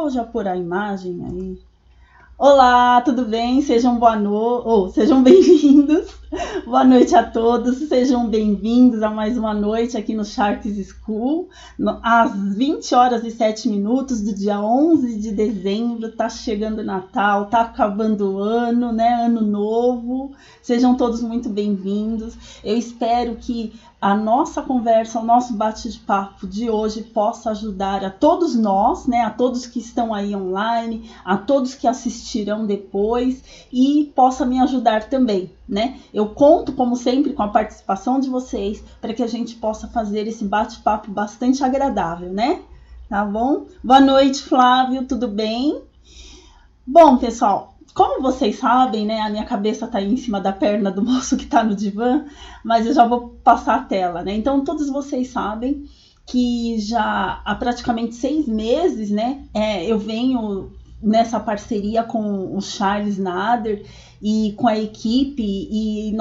vou já pôr a imagem aí. Olá, tudo bem? Sejam bem-vindos. Boa noite a todos, sejam bem-vindos a mais uma noite aqui no Sharks School, às 20 horas e 7 minutos do dia 11 de dezembro. Tá chegando o Natal, tá acabando o ano, né? Ano novo. Sejam todos muito bem-vindos. Eu espero que a nossa conversa, o nosso bate-papo de hoje possa ajudar a todos nós, né? A todos que estão aí online, a todos que assistirão depois e possa me ajudar também, né? Eu conto, como sempre, com a participação de vocês para que a gente possa fazer esse bate-papo bastante agradável, né? Tá bom? Boa noite, Flávio, tudo bem? Bom, pessoal, como vocês sabem, né, a minha cabeça está aí em cima da perna do moço que está no divã, mas eu já vou passar a tela, né? Então, todos vocês sabem que já há praticamente 6 meses, né, eu venho nessa parceria com o Charles Nader e com a equipe, e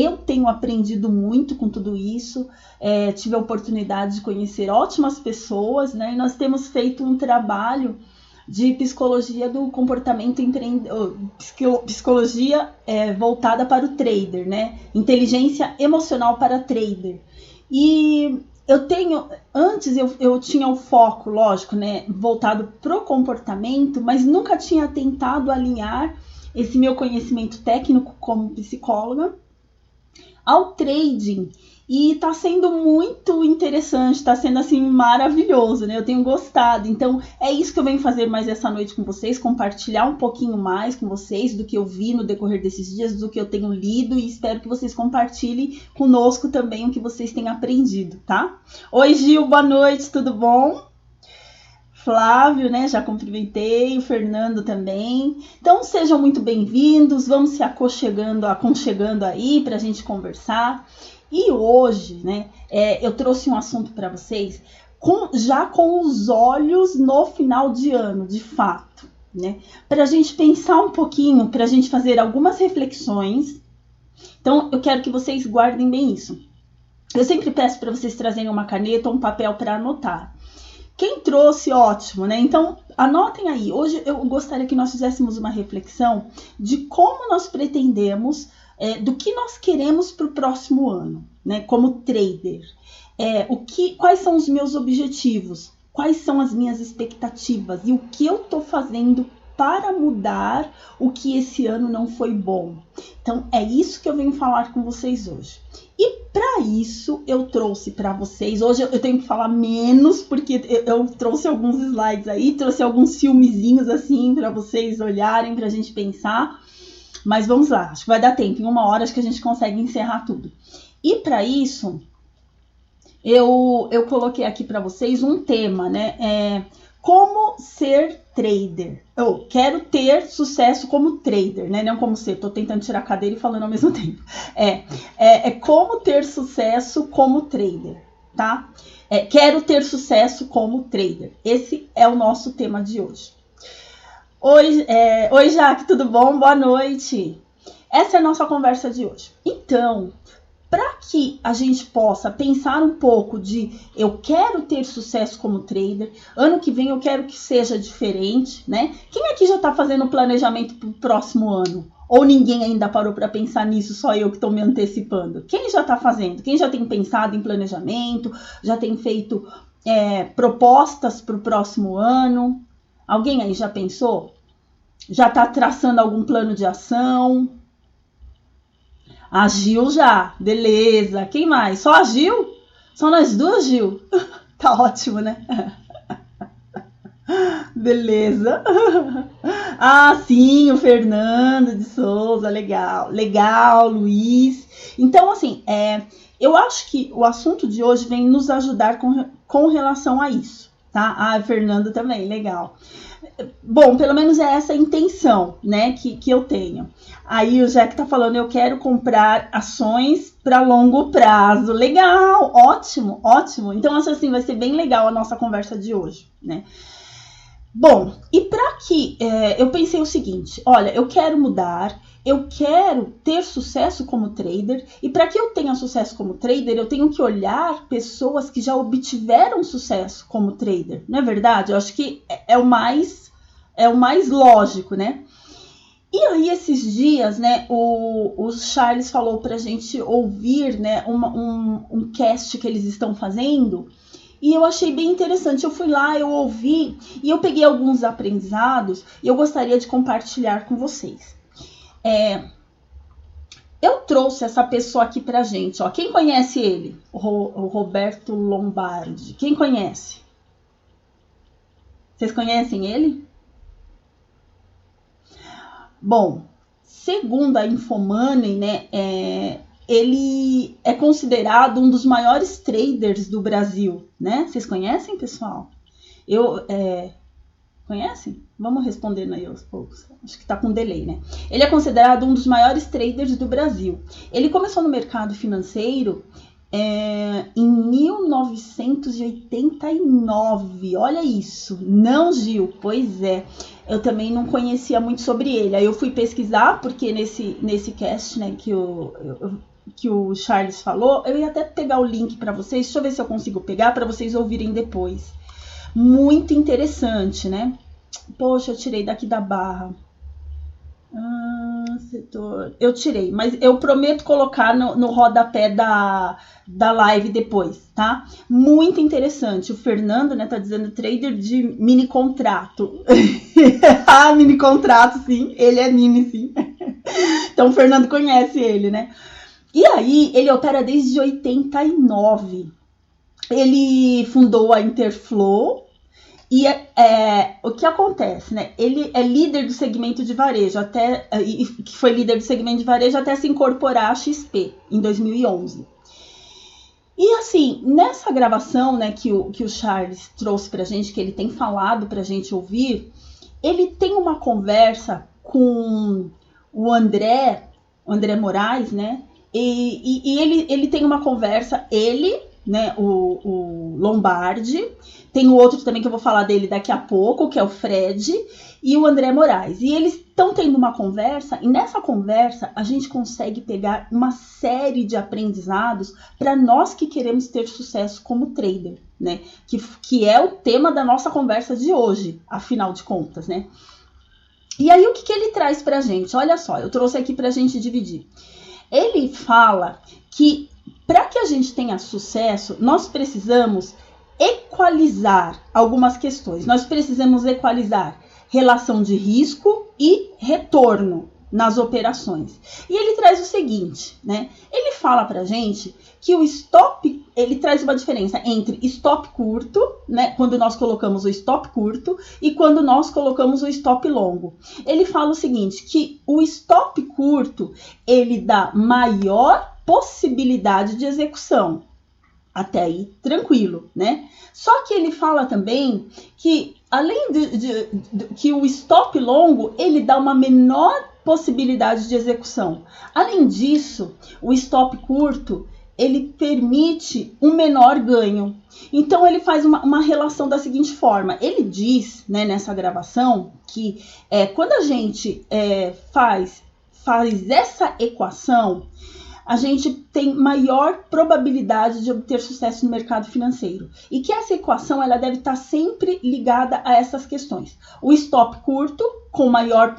eu tenho aprendido muito com tudo isso, tive a oportunidade de conhecer ótimas pessoas, né, e nós temos feito um trabalho de psicologia do comportamento psicologia voltada para o trader, né? Inteligência emocional para trader. E antes eu tinha o foco, lógico, né, voltado para o comportamento, mas nunca tinha tentado alinhar esse meu conhecimento técnico como psicóloga ao trading. E está sendo muito interessante, está sendo assim maravilhoso, né? Eu tenho gostado. Então é isso que eu venho fazer mais essa noite com vocês, compartilhar um pouquinho mais com vocês do que eu vi no decorrer desses dias, do que eu tenho lido, e espero que vocês compartilhem conosco também o que vocês têm aprendido, tá? Oi, Gil, boa noite, tudo bom? Flávio, né, já cumprimentei, o Fernando também. Então sejam muito bem-vindos, vamos se aconchegando aí para a gente conversar. E hoje, né, eu trouxe um assunto para vocês já com os olhos no final de ano, de fato, né? Para a gente pensar um pouquinho, para a gente fazer algumas reflexões. Então, eu quero que vocês guardem bem isso. Eu sempre peço para vocês trazerem uma caneta ou um papel para anotar. Quem trouxe, ótimo, né? Então, anotem aí. Hoje eu gostaria que nós fizéssemos uma reflexão de como nós pretendemos, do que nós queremos para o próximo ano, né? Como trader. Quais são os meus objetivos? Quais são as minhas expectativas? E o que eu estou fazendo para mudar o que esse ano não foi bom? Então, é isso que eu venho falar com vocês hoje. E para isso, eu trouxe para vocês, hoje eu tenho que falar menos, porque eu trouxe alguns slides aí, trouxe alguns filmezinhos assim, para vocês olharem, para a gente pensar. Mas vamos lá, acho que vai dar tempo, em 1 hora acho que a gente consegue encerrar tudo. E para isso, eu coloquei aqui para vocês um tema, né? Como ser trader. Eu quero ter sucesso como trader, né? Não como ser, tô tentando tirar a cadeira e falando ao mesmo tempo. Como ter sucesso como trader, tá? Quero ter sucesso como trader. Esse é o nosso tema de hoje. Oi, Jaque, tudo bom? Boa noite. Essa é a nossa conversa de hoje. Então, para que a gente possa pensar um pouco de eu quero ter sucesso como trader, ano que vem eu quero que seja diferente, né? Quem aqui já está fazendo planejamento para o próximo ano? Ou ninguém ainda parou para pensar nisso, só eu que estou me antecipando? Quem já está fazendo? Quem já tem pensado em planejamento? Já tem feito propostas para o próximo ano? Alguém aí já pensou? Já está traçando algum plano de ação? A Gil já, beleza. Quem mais? Só a Gil? Só nós duas, Gil? Tá ótimo, né? Beleza. Ah, sim, o Fernando de Souza, legal. Legal, Luiz. Então, assim, eu acho que o assunto de hoje vem nos ajudar com relação a isso, tá? Ah, o Fernando também, legal. Bom, pelo menos é essa a intenção, né, que eu tenho. Aí o Jack tá falando, eu quero comprar ações para longo prazo. Legal, ótimo, ótimo. Então, assim, vai ser bem legal a nossa conversa de hoje, né? Bom, e para que eu pensei o seguinte, olha, eu quero mudar, eu quero ter sucesso como trader, e para que eu tenha sucesso como trader, eu tenho que olhar pessoas que já obtiveram sucesso como trader, não é verdade? Eu acho que é o mais lógico, né? E aí, esses dias, né, o Charles falou pra gente ouvir, né, um cast que eles estão fazendo, e eu achei bem interessante. Eu fui lá, eu ouvi, e eu peguei alguns aprendizados, e eu gostaria de compartilhar com vocês. Eu trouxe essa pessoa aqui pra gente, ó. Quem conhece ele? O Roberto Lombardi. Quem conhece? Vocês conhecem ele? Bom, segundo a Infomoney, né, ele é considerado um dos maiores traders do Brasil, né? Vocês conhecem, pessoal? Conhecem? Vamos respondendo aí aos poucos. Acho que tá com delay, né? Ele é considerado um dos maiores traders do Brasil. Ele começou no mercado financeiro em 1989. Olha isso. Não, Gil? Pois é. Eu também não conhecia muito sobre ele. Aí eu fui pesquisar, porque nesse cast, né, que o Charles falou, eu ia até pegar o link para vocês. Deixa eu ver se eu consigo pegar para vocês ouvirem depois. Muito interessante, né? Poxa, eu tirei daqui da barra. Setor. Eu tirei, mas eu prometo colocar no rodapé da live depois, tá? Muito interessante. O Fernando, né, tá dizendo trader de mini contrato. Mini contrato, sim. Ele é mini, sim. Então o Fernando conhece ele, né? E aí, ele opera desde 89. Ele fundou a Interflow. E o que acontece, né? Ele é líder do segmento de varejo, que foi líder do segmento de varejo até se incorporar à XP em 2011. E assim, nessa gravação, né, que o Charles trouxe pra gente, que ele tem falado pra gente ouvir, ele tem uma conversa com o André Moraes, né? E ele tem uma conversa, né, o Lombardi, tem o outro também que eu vou falar dele daqui a pouco, que é o Fred, e o André Moraes. E eles estão tendo uma conversa, e nessa conversa a gente consegue pegar uma série de aprendizados para nós que queremos ter sucesso como trader, né? Que é o tema da nossa conversa de hoje, afinal de contas, né? E aí o que ele traz pra gente? Olha só, eu trouxe aqui pra gente dividir. Ele fala que para que a gente tenha sucesso, nós precisamos equalizar algumas questões. Nós precisamos equalizar relação de risco e retorno nas operações. E ele traz o seguinte, né? Ele fala pra gente que o stop, ele traz uma diferença entre stop curto, né? Quando nós colocamos o stop curto e quando nós colocamos o stop longo. Ele fala o seguinte, que o stop curto, ele dá maior possibilidade de execução. Até aí, tranquilo, né? Só que ele fala também que, além que o stop longo, ele dá uma menor possibilidade de execução. Além disso, o stop curto, ele permite um menor ganho. Então, ele faz uma relação da seguinte forma. Ele diz, né, nessa gravação, que quando a gente faz essa equação, a gente tem maior probabilidade de obter sucesso no mercado financeiro. E que essa equação ela deve estar sempre ligada a essas questões. O stop curto, com maior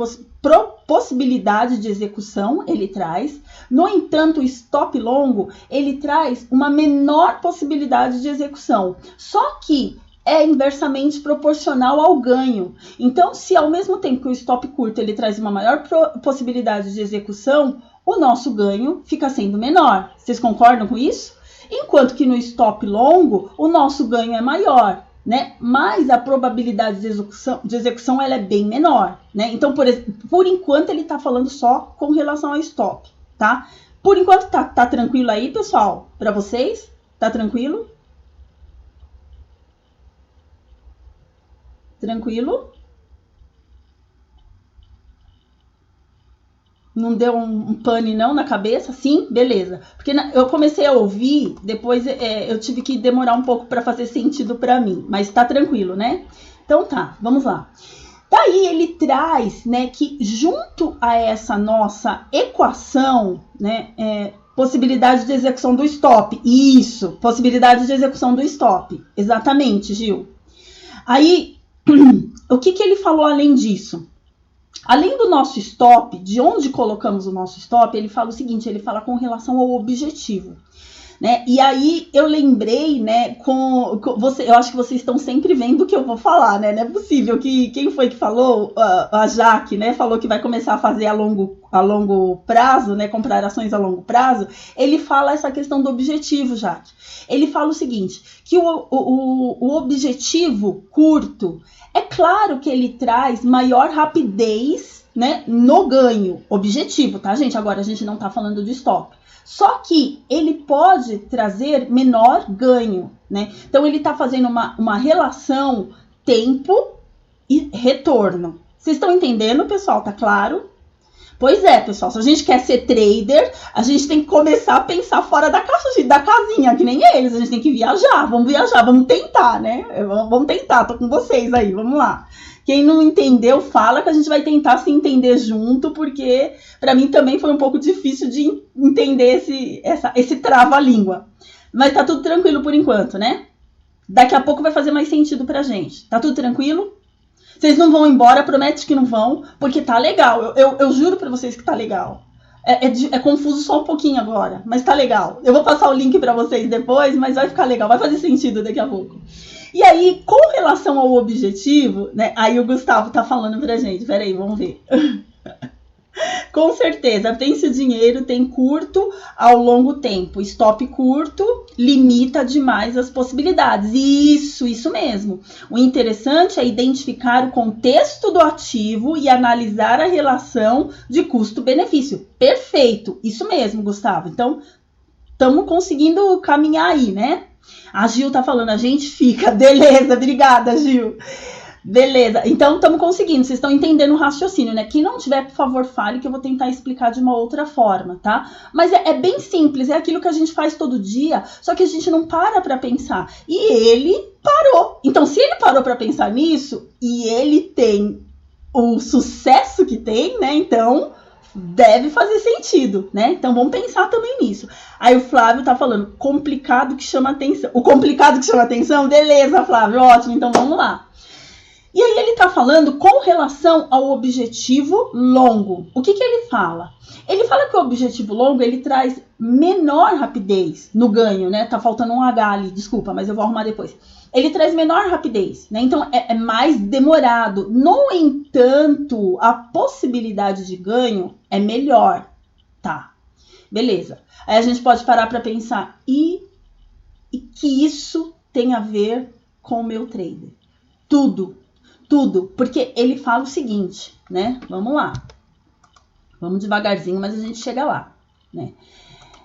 possibilidade de execução, ele traz. No entanto, o stop longo, ele traz uma menor possibilidade de execução. Só que é inversamente proporcional ao ganho. Então, se ao mesmo tempo que o stop curto ele traz uma maior possibilidade de execução, o nosso ganho fica sendo menor. Vocês concordam com isso? Enquanto que no stop longo, o nosso ganho é maior, né? Mas a probabilidade de execução ela é bem menor, né? Então, por enquanto, ele está falando só com relação ao stop, tá? Por enquanto, tá tranquilo aí, pessoal? Para vocês? Tá tranquilo? Tranquilo? Não deu um pane não na cabeça? Sim? Beleza. Porque eu comecei a ouvir, depois eu tive que demorar um pouco para fazer sentido para mim. Mas tá tranquilo, né? Então tá, vamos lá. Daí ele traz, né, que junto a essa nossa equação, né, possibilidade de execução do stop. Isso, possibilidade de execução do stop. Exatamente, Gil. Aí, o que ele falou além disso? Além do nosso stop, de onde colocamos o nosso stop, ele fala o seguinte, ele fala com relação ao objetivo. Né? E aí eu lembrei, né, eu acho que vocês estão sempre vendo o que eu vou falar, né? Não é possível que quem foi que falou, a Jaque, né, falou que vai começar a fazer a longo prazo, né, comprar ações a longo prazo. Ele fala essa questão do objetivo, Jaque. Ele fala o seguinte, que o objetivo curto, é claro que ele traz maior rapidez, né, no ganho. Objetivo, tá, gente? Agora a gente não tá falando de stop. Só que ele pode trazer menor ganho, né? Então, ele está fazendo uma relação tempo e retorno. Vocês estão entendendo, pessoal? Tá claro? Pois é, pessoal. Se a gente quer ser trader, a gente tem que começar a pensar fora da casinha, que nem eles. A gente tem que viajar. Vamos viajar, vamos tentar, né? Vamos tentar, tô com vocês aí, vamos lá. Quem não entendeu, fala que a gente vai tentar se entender junto, porque para mim também foi um pouco difícil de entender esse trava-língua. Mas tá tudo tranquilo por enquanto, né? Daqui a pouco vai fazer mais sentido pra gente. Tá tudo tranquilo? Vocês não vão embora, promete que não vão, porque tá legal. Eu juro pra vocês que tá legal. É confuso só um pouquinho agora, mas tá legal. Eu vou passar o link pra vocês depois, mas vai ficar legal, vai fazer sentido daqui a pouco. E aí, com relação ao objetivo, né? Aí o Gustavo tá falando pra gente. Peraí, vamos ver. Com certeza, tem-se o dinheiro, tem curto ao longo tempo. Stop curto limita demais as possibilidades. Isso mesmo. O interessante é identificar o contexto do ativo e analisar a relação de custo-benefício. Perfeito, isso mesmo, Gustavo. Então, estamos conseguindo caminhar aí, né? A Gil tá falando, a gente fica. Beleza, obrigada, Gil. Beleza, então estamos conseguindo, vocês estão entendendo o raciocínio, né? Quem não tiver, por favor, fale que eu vou tentar explicar de uma outra forma, tá? Mas é bem simples, é aquilo que a gente faz todo dia, só que a gente não para pensar. E ele parou. Então, se ele parou para pensar nisso, e ele tem o sucesso que tem, né? Então, deve fazer sentido, né? Então, vamos pensar também nisso. Aí o Flávio tá falando, complicado que chama atenção. O complicado que chama atenção? Beleza, Flávio, ótimo, então vamos lá. E aí ele tá falando com relação ao objetivo longo. O que ele fala? Ele fala que o objetivo longo, ele traz menor rapidez no ganho, né? Tá faltando um H ali, desculpa, mas eu vou arrumar depois. Ele traz menor rapidez, né? Então é mais demorado. No entanto, a possibilidade de ganho é melhor, tá? Beleza. Aí a gente pode parar para pensar, e que isso tem a ver com o meu trader? Tudo, porque ele fala o seguinte, né? Vamos lá. Vamos devagarzinho, mas a gente chega lá, né?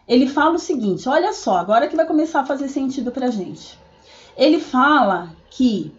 Ele fala o seguinte, olha só, agora que vai começar a fazer sentido pra gente. Ele fala que...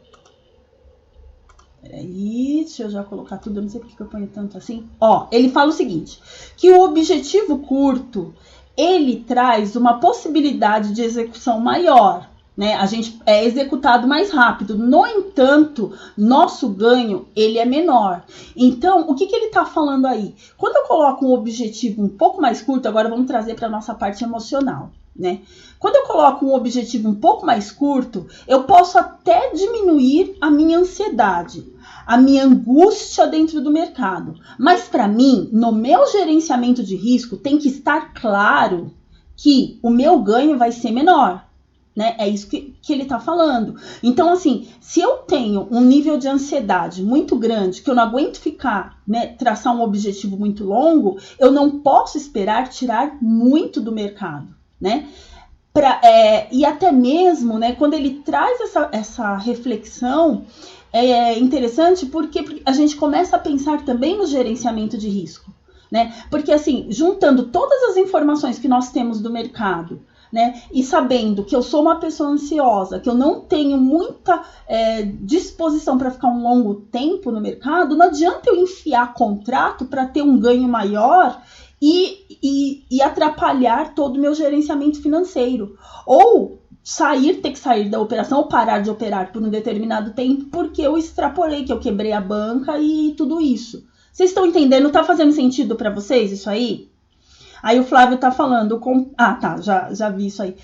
Peraí, deixa eu já colocar tudo, eu não sei porque que eu ponho tanto assim. Ó, ele fala o seguinte, que o objetivo curto, ele traz uma possibilidade de execução maior, né? A gente é executado mais rápido. No entanto, nosso ganho, ele é menor. Então, o que ele está falando aí? Quando eu coloco um objetivo um pouco mais curto, agora vamos trazer para a nossa parte emocional, né? Quando eu coloco um objetivo um pouco mais curto, eu posso até diminuir a minha ansiedade, a minha angústia dentro do mercado. Mas para mim, no meu gerenciamento de risco, tem que estar claro que o meu ganho vai ser menor. Né? É isso que ele está falando. Então, assim, se eu tenho um nível de ansiedade muito grande, que eu não aguento ficar, né, traçar um objetivo muito longo, eu não posso esperar tirar muito do mercado, né? E até mesmo, né, quando ele traz essa reflexão, é interessante porque a gente começa a pensar também no gerenciamento de risco, né? Porque, assim, juntando todas as informações que nós temos do mercado, né? E sabendo que eu sou uma pessoa ansiosa, que eu não tenho muita disposição para ficar um longo tempo no mercado, não adianta eu enfiar contrato para ter um ganho maior e atrapalhar todo o meu gerenciamento financeiro. Ou ter que sair da operação ou parar de operar por um determinado tempo porque eu extrapolei, que eu quebrei a banca e tudo isso. Vocês estão entendendo? Tá fazendo sentido para vocês isso aí? Aí o Flávio tá falando... já vi isso aí.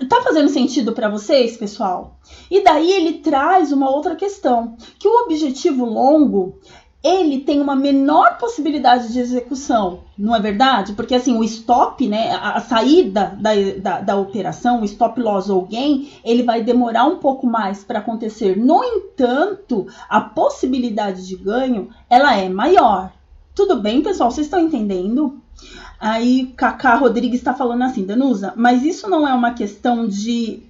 Tá fazendo sentido para vocês, pessoal? E daí ele traz uma outra questão, que o objetivo longo... ele tem uma menor possibilidade de execução, não é verdade? Porque assim, o stop, né, a saída da operação, o stop loss ou gain, ele vai demorar um pouco mais para acontecer. No entanto, a possibilidade de ganho, ela é maior. Tudo bem, pessoal? Vocês estão entendendo? Aí, Cacá Rodrigues está falando assim, Danusa, mas isso não é uma questão de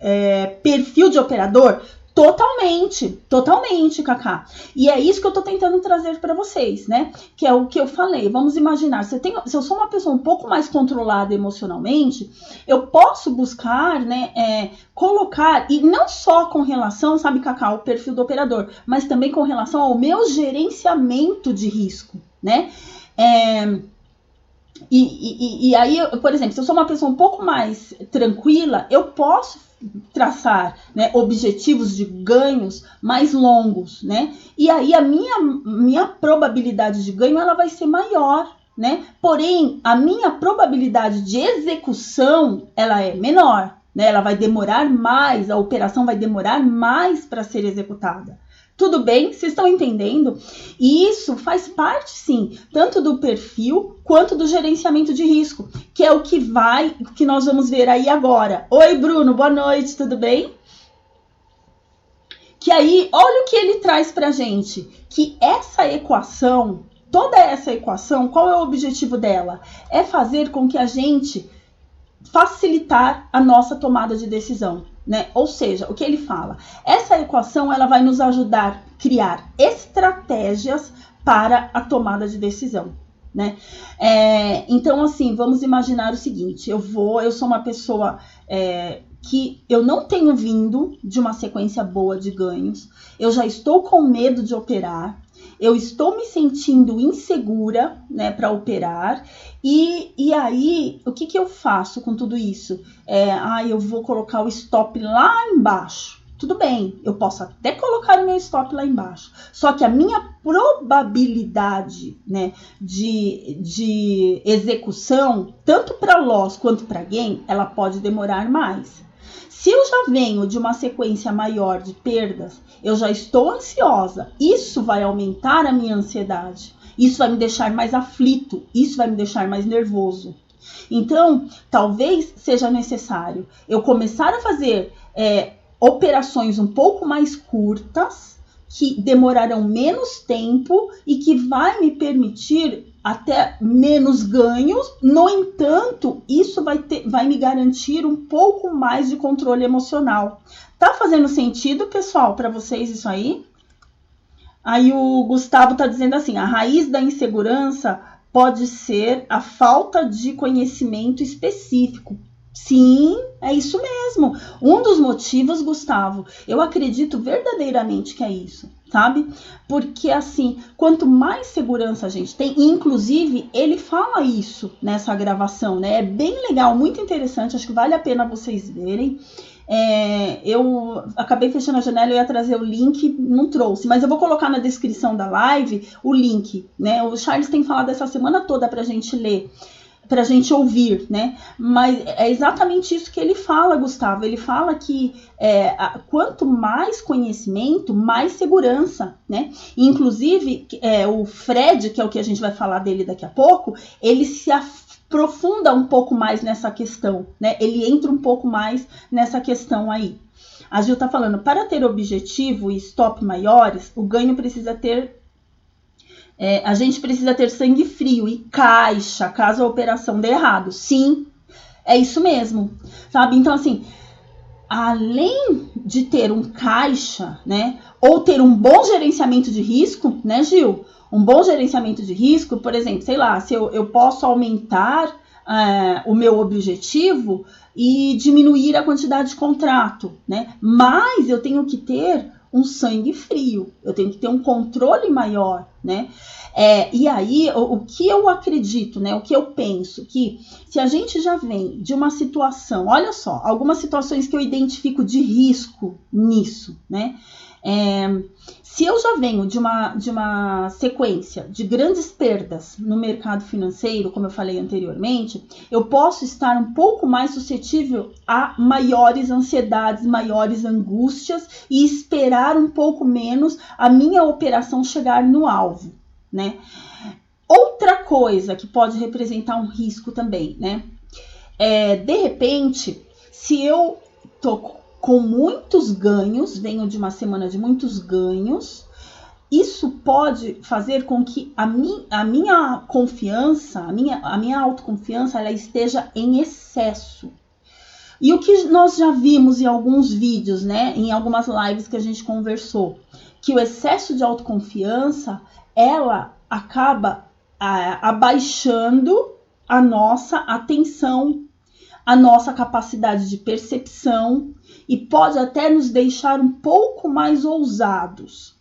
perfil de operador? Totalmente, Cacá. E é isso que eu tô tentando trazer para vocês, né? Que é o que eu falei. Vamos imaginar, se eu sou uma pessoa um pouco mais controlada emocionalmente, eu posso buscar, né, colocar, e não só com relação, sabe, Cacá, ao perfil do operador, mas também com relação ao meu gerenciamento de risco, né? E aí, por exemplo, se eu sou uma pessoa um pouco mais tranquila, eu posso traçar, né, objetivos de ganhos mais longos, né? E aí a minha probabilidade de ganho ela vai ser maior, né? Porém, a minha probabilidade de execução ela é menor, né? Ela vai demorar mais, a operação vai demorar mais para ser executada. Tudo bem? Vocês estão entendendo? E isso faz parte, sim, tanto do perfil quanto do gerenciamento de risco, que é o que nós vamos ver aí agora. Oi, Bruno, boa noite, tudo bem? Que aí, olha o que ele traz pra gente, que essa equação, toda essa equação, qual é o objetivo dela? É fazer com que a gente facilitar a nossa tomada de decisão, né? Ou seja, o que ele fala? Essa equação ela vai nos ajudar a criar estratégias para a tomada de decisão, né? Então, assim, vamos imaginar o seguinte: eu sou uma pessoa que eu não tenho vindo de uma sequência boa de ganhos, eu já estou com medo de operar, eu estou me sentindo insegura, né, para operar, e aí, o que eu faço com tudo isso? Eu vou colocar o stop lá embaixo. Tudo bem, eu posso até colocar o meu stop lá embaixo, só que a minha probabilidade, né, de execução, tanto para loss quanto para gain, ela pode demorar mais. Se eu já venho de uma sequência maior de perdas, eu já estou ansiosa, isso vai aumentar a minha ansiedade, isso vai me deixar mais aflito, isso vai me deixar mais nervoso. Então, talvez seja necessário eu começar a fazer operações um pouco mais curtas, que demorarão menos tempo e que vai me permitir até menos ganhos. No entanto, isso vai me garantir um pouco mais de controle emocional. Tá fazendo sentido, pessoal, para vocês isso aí? Aí o Gustavo tá dizendo assim, a raiz da insegurança pode ser a falta de conhecimento específico. Sim, é isso mesmo. Um dos motivos, Gustavo, eu acredito verdadeiramente que é isso, sabe? Porque, assim, quanto mais segurança a gente tem, e inclusive ele fala isso nessa gravação, né? É bem legal, muito interessante, acho que vale a pena vocês verem. Eu acabei fechando a janela, eu ia trazer o link, não trouxe, mas eu vou colocar na descrição da live o link, né? O Charles tem falado essa semana toda pra gente ler, pra gente ouvir, né? Mas é exatamente isso que ele fala, Gustavo. Ele fala que quanto mais conhecimento, mais segurança, né? Inclusive, o Fred, que é o que a gente vai falar dele daqui a pouco, ele se aprofunda um pouco mais nessa questão, né? Ele entra um pouco mais nessa questão aí. A Gil tá falando, para ter objetivo e stop maiores, o ganho precisa ter... a gente precisa ter sangue frio e caixa, caso a operação dê errado. Sim, é isso mesmo, sabe? Então, assim, além de ter um caixa, né, ou ter um bom gerenciamento de risco, né, Gil? Um bom gerenciamento de risco, por exemplo, sei lá, se eu posso aumentar o meu objetivo e diminuir a quantidade de contrato, né? Mas eu tenho que ter um sangue frio, eu tenho que ter um controle maior, né? E aí, o que eu acredito, né? O que eu penso, que se a gente já vem de uma situação, olha só, algumas situações que eu identifico de risco nisso, né? Se eu já venho de uma sequência de grandes perdas no mercado financeiro, como eu falei anteriormente, eu posso estar um pouco mais suscetível a maiores ansiedades, maiores angústias e esperar um pouco menos a minha operação chegar no alvo, né? Outra coisa que pode representar um risco também, né? De repente, se eu tô com muitos ganhos, venho de uma semana de muitos ganhos, isso pode fazer com que a minha confiança, a minha autoconfiança, ela esteja em excesso. E o que nós já vimos em alguns vídeos, né, em algumas lives que a gente conversou, que o excesso de autoconfiança, ela acaba abaixando a nossa atenção, a nossa capacidade de percepção e pode até nos deixar um pouco mais ousados.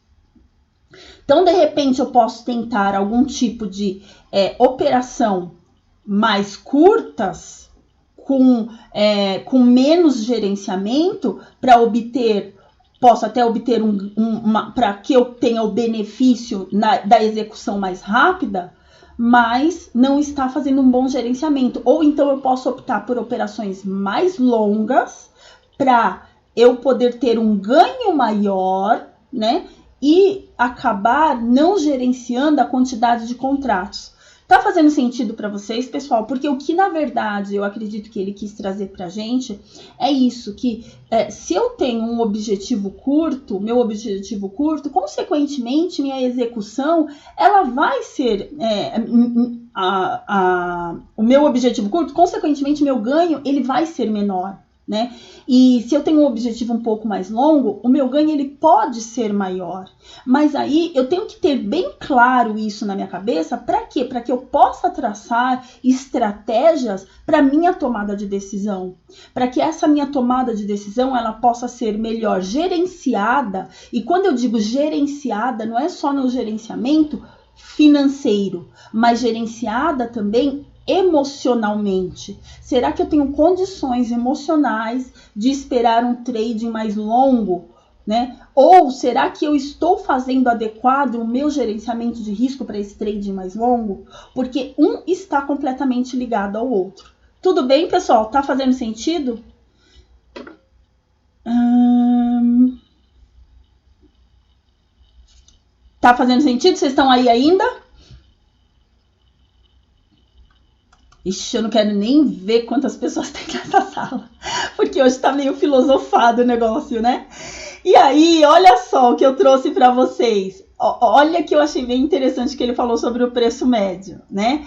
Então, de repente, eu posso tentar algum tipo de operação mais curtas, com menos gerenciamento, posso até obter para que eu tenha o benefício da execução mais rápida, mas não está fazendo um bom gerenciamento. Ou então eu posso optar por operações mais longas para eu poder ter um ganho maior, né? E acabar não gerenciando a quantidade de contratos. Tá fazendo sentido para vocês, pessoal? Porque o que, na verdade, eu acredito que ele quis trazer pra gente é isso, que se eu tenho um objetivo curto, meu objetivo curto, consequentemente, minha execução, ela vai ser o meu objetivo curto, consequentemente, meu ganho, ele vai ser menor, né? E se eu tenho um objetivo um pouco mais longo, o meu ganho ele pode ser maior. Mas aí eu tenho que ter bem claro isso na minha cabeça. Para quê? Para que eu possa traçar estratégias para minha tomada de decisão. Para que essa minha tomada de decisão ela possa ser melhor gerenciada. E quando eu digo gerenciada, não é só no gerenciamento financeiro, mas gerenciada também emocionalmente. Será que eu tenho condições emocionais de esperar um trading mais longo, né? Ou será que eu estou fazendo adequado o meu gerenciamento de risco para esse trading mais longo? Porque um está completamente ligado ao outro. Tudo bem, pessoal? Tá fazendo sentido? Tá fazendo sentido? Vocês estão aí ainda? Ixi, eu não quero nem ver quantas pessoas tem nessa sala, porque hoje tá meio filosofado o negócio, né? E aí, olha só o que eu trouxe para vocês. Olha que eu achei bem interessante que ele falou sobre o preço médio, né?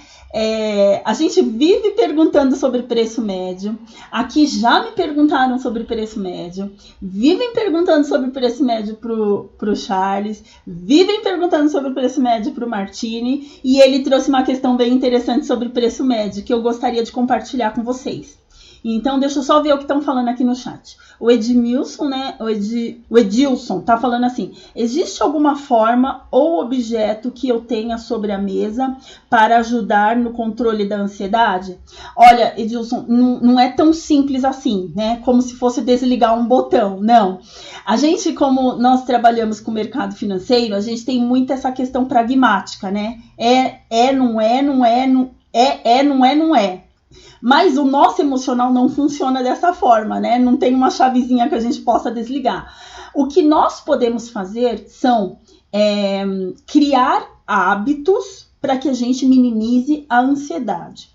A gente vive perguntando sobre preço médio. Aqui já me perguntaram sobre preço médio. Vivem perguntando sobre preço médio pro Charles. Vivem perguntando sobre preço médio pro Martini. E ele trouxe uma questão bem interessante sobre preço médio que eu gostaria de compartilhar com vocês. Então, deixa eu só ver o que estão falando aqui no chat. O Edmilson, né? O Edilson tá falando assim: existe alguma forma ou objeto que eu tenha sobre a mesa para ajudar no controle da ansiedade? Olha, Edilson, não é tão simples assim, né? Como se fosse desligar um botão. Não. A gente, como nós trabalhamos com o mercado financeiro, a gente tem muito essa questão pragmática, né? Não é. Mas o nosso emocional não funciona dessa forma, né? Não tem uma chavezinha que a gente possa desligar. O que nós podemos fazer são criar hábitos para que a gente minimize a ansiedade.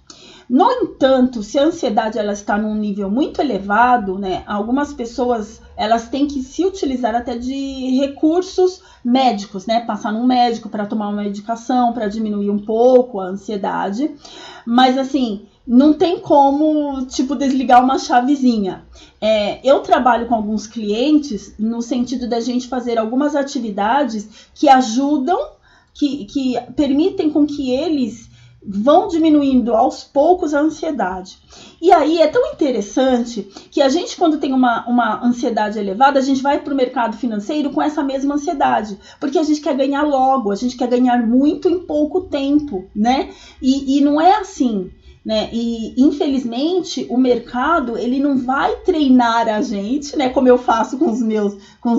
No entanto, se a ansiedade ela está num nível muito elevado, né, algumas pessoas elas têm que se utilizar até de recursos médicos, né, passar num médico para tomar uma medicação, para diminuir um pouco a ansiedade. Mas assim, não tem como, desligar uma chavezinha. Eu trabalho com alguns clientes no sentido da gente fazer algumas atividades que ajudam, que permitem com que eles vão diminuindo aos poucos a ansiedade. E aí é tão interessante que a gente, quando tem uma ansiedade elevada, a gente vai para o mercado financeiro com essa mesma ansiedade, porque a gente quer ganhar logo, a gente quer ganhar muito em pouco tempo, né? E não é assim, né? E infelizmente o mercado, ele não vai treinar a gente, né? Como eu faço com os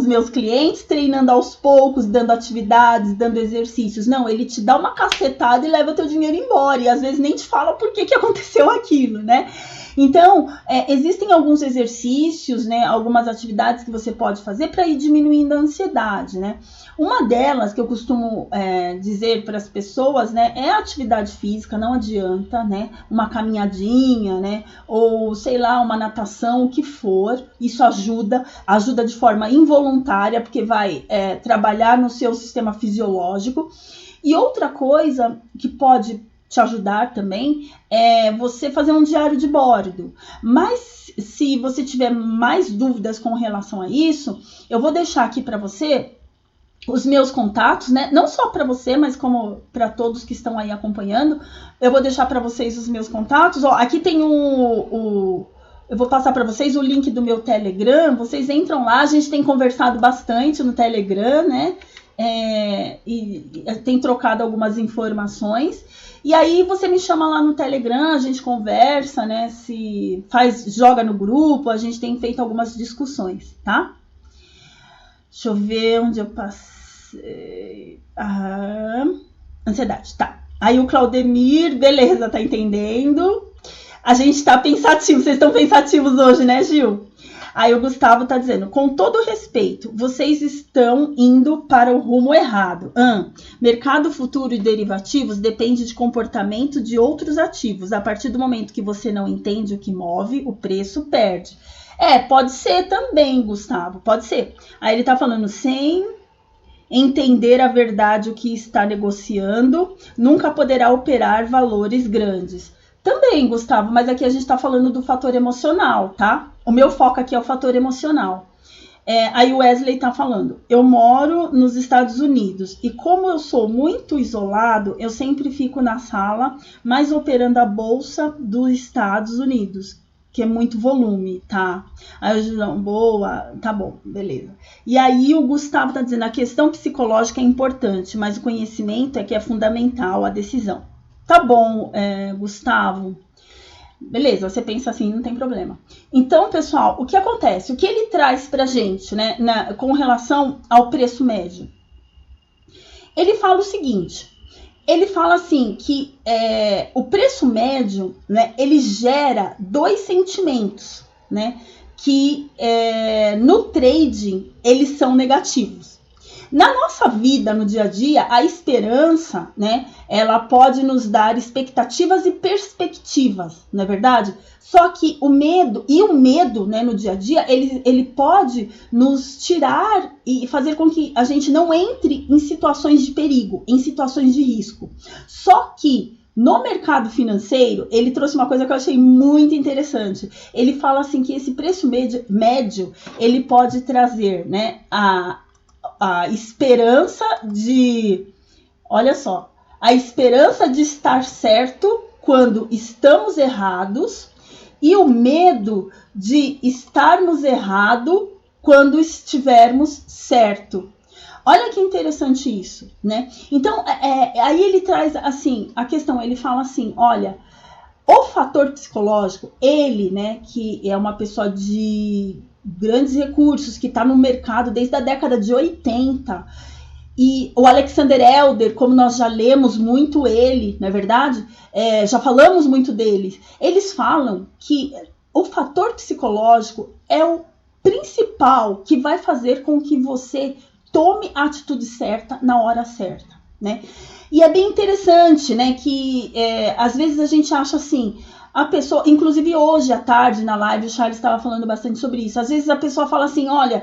meus clientes, treinando aos poucos, dando atividades, dando exercícios. Não, ele te dá uma cacetada e leva teu dinheiro embora, e às vezes nem te fala por que aconteceu aquilo, né? Então, existem alguns exercícios, né, algumas atividades que você pode fazer para ir diminuindo a ansiedade, né? Uma delas que eu costumo dizer para as pessoas, né, é a atividade física. Não adianta, né, uma caminhadinha, né, ou sei lá, uma natação, o que for. Isso ajuda de forma involuntária, porque vai trabalhar no seu sistema fisiológico. E outra coisa que pode te ajudar também é você fazer um diário de bordo. Mas se você tiver mais dúvidas com relação a isso, eu vou deixar aqui para você os meus contatos, né? Não só para você, mas como para todos que estão aí acompanhando. Eu vou deixar para vocês os meus contatos. Ó, aqui tem eu vou passar para vocês o link do meu Telegram. Vocês entram lá, a gente tem conversado bastante no Telegram, né? E tem trocado algumas informações. E aí você me chama lá no Telegram, a gente conversa, né? Joga no grupo, a gente tem feito algumas discussões, tá? Deixa eu ver onde eu passei. Ansiedade, tá. Aí o Claudemir, beleza, tá entendendo? A gente tá pensativo, vocês estão pensativos hoje, né, Gil? Aí o Gustavo tá dizendo, com todo respeito, vocês estão indo para o rumo errado. Mercado futuro e derivativos depende de comportamento de outros ativos. A partir do momento que você não entende o que move, o preço perde. Pode ser também, Gustavo, pode ser. Aí ele tá falando, sem entender a verdade o que está negociando, nunca poderá operar valores grandes. Também, Gustavo, mas aqui a gente tá falando do fator emocional, tá? O meu foco aqui é o fator emocional. Aí o Wesley tá falando, eu moro nos Estados Unidos e como eu sou muito isolado, eu sempre fico na sala, mas operando a bolsa dos Estados Unidos, que é muito volume, tá? Aí o Julião, boa, tá bom, beleza. E aí o Gustavo tá dizendo, a questão psicológica é importante, mas o conhecimento é que é fundamental a decisão. Tá bom, Gustavo. Beleza, você pensa assim, não tem problema. Então, pessoal, o que acontece? O que ele traz pra gente, né, com relação ao preço médio? Ele fala o seguinte, ele fala assim, que o preço médio, né, ele gera dois sentimentos, né, que no trading eles são negativos. Na nossa vida, no dia a dia, a esperança, né, ela pode nos dar expectativas e perspectivas, não é verdade? Só que o medo, né, no dia a dia, ele pode nos tirar e fazer com que a gente não entre em situações de perigo, em situações de risco. Só que no mercado financeiro, ele trouxe uma coisa que eu achei muito interessante. Ele fala assim que esse preço médio ele pode trazer, né, a esperança de, olha só, a esperança de estar certo quando estamos errados e o medo de estarmos errados quando estivermos certo. Olha que interessante isso, né? Então, aí ele traz assim, a questão, ele fala assim, olha, o fator psicológico, ele, né, que é uma pessoa de grandes recursos, que está no mercado desde a década de 80, e o Alexander Elder, como nós já lemos muito ele, não é verdade? Já falamos muito dele. Eles falam que o fator psicológico é o principal que vai fazer com que você tome a atitude certa na hora certa, né? E é bem interessante, né, que às vezes a gente acha assim, a pessoa, inclusive hoje à tarde na live o Charles estava falando bastante sobre isso, às vezes a pessoa fala assim, olha,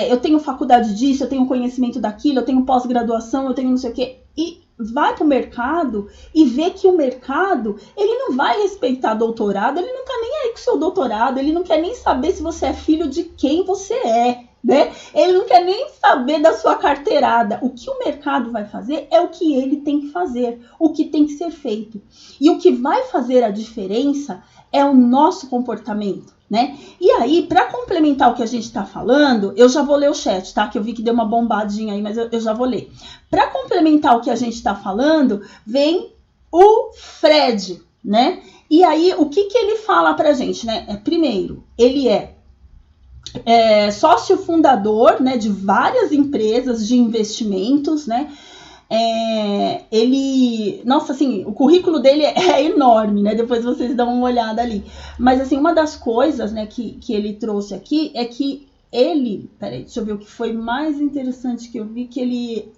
eu tenho faculdade disso, eu tenho conhecimento daquilo, eu tenho pós-graduação, eu tenho não sei o quê, e vai para o mercado e vê que o mercado, ele não vai respeitar doutorado, ele não tá nem aí com o seu doutorado, ele não quer nem saber se você é filho de quem você é. né? Ele não quer nem saber da sua carteirada. O que o mercado vai fazer é o que ele tem que fazer, o que tem que ser feito. E o que vai fazer a diferença é o nosso comportamento, né? E aí, para complementar o que a gente está falando, eu já vou ler o chat, tá? Que eu vi que deu uma bombadinha aí, mas eu já vou ler. Para complementar o que a gente está falando, vem o Fred, né? E aí, o que ele fala pra gente, né? Primeiro, ele é sócio fundador, né, de várias empresas de investimentos, né? Nossa, assim, o currículo dele é enorme, né? Depois vocês dão uma olhada ali. Mas, assim, uma das coisas, né, que ele trouxe aqui é que peraí, deixa eu ver o que foi mais interessante que eu vi, que ele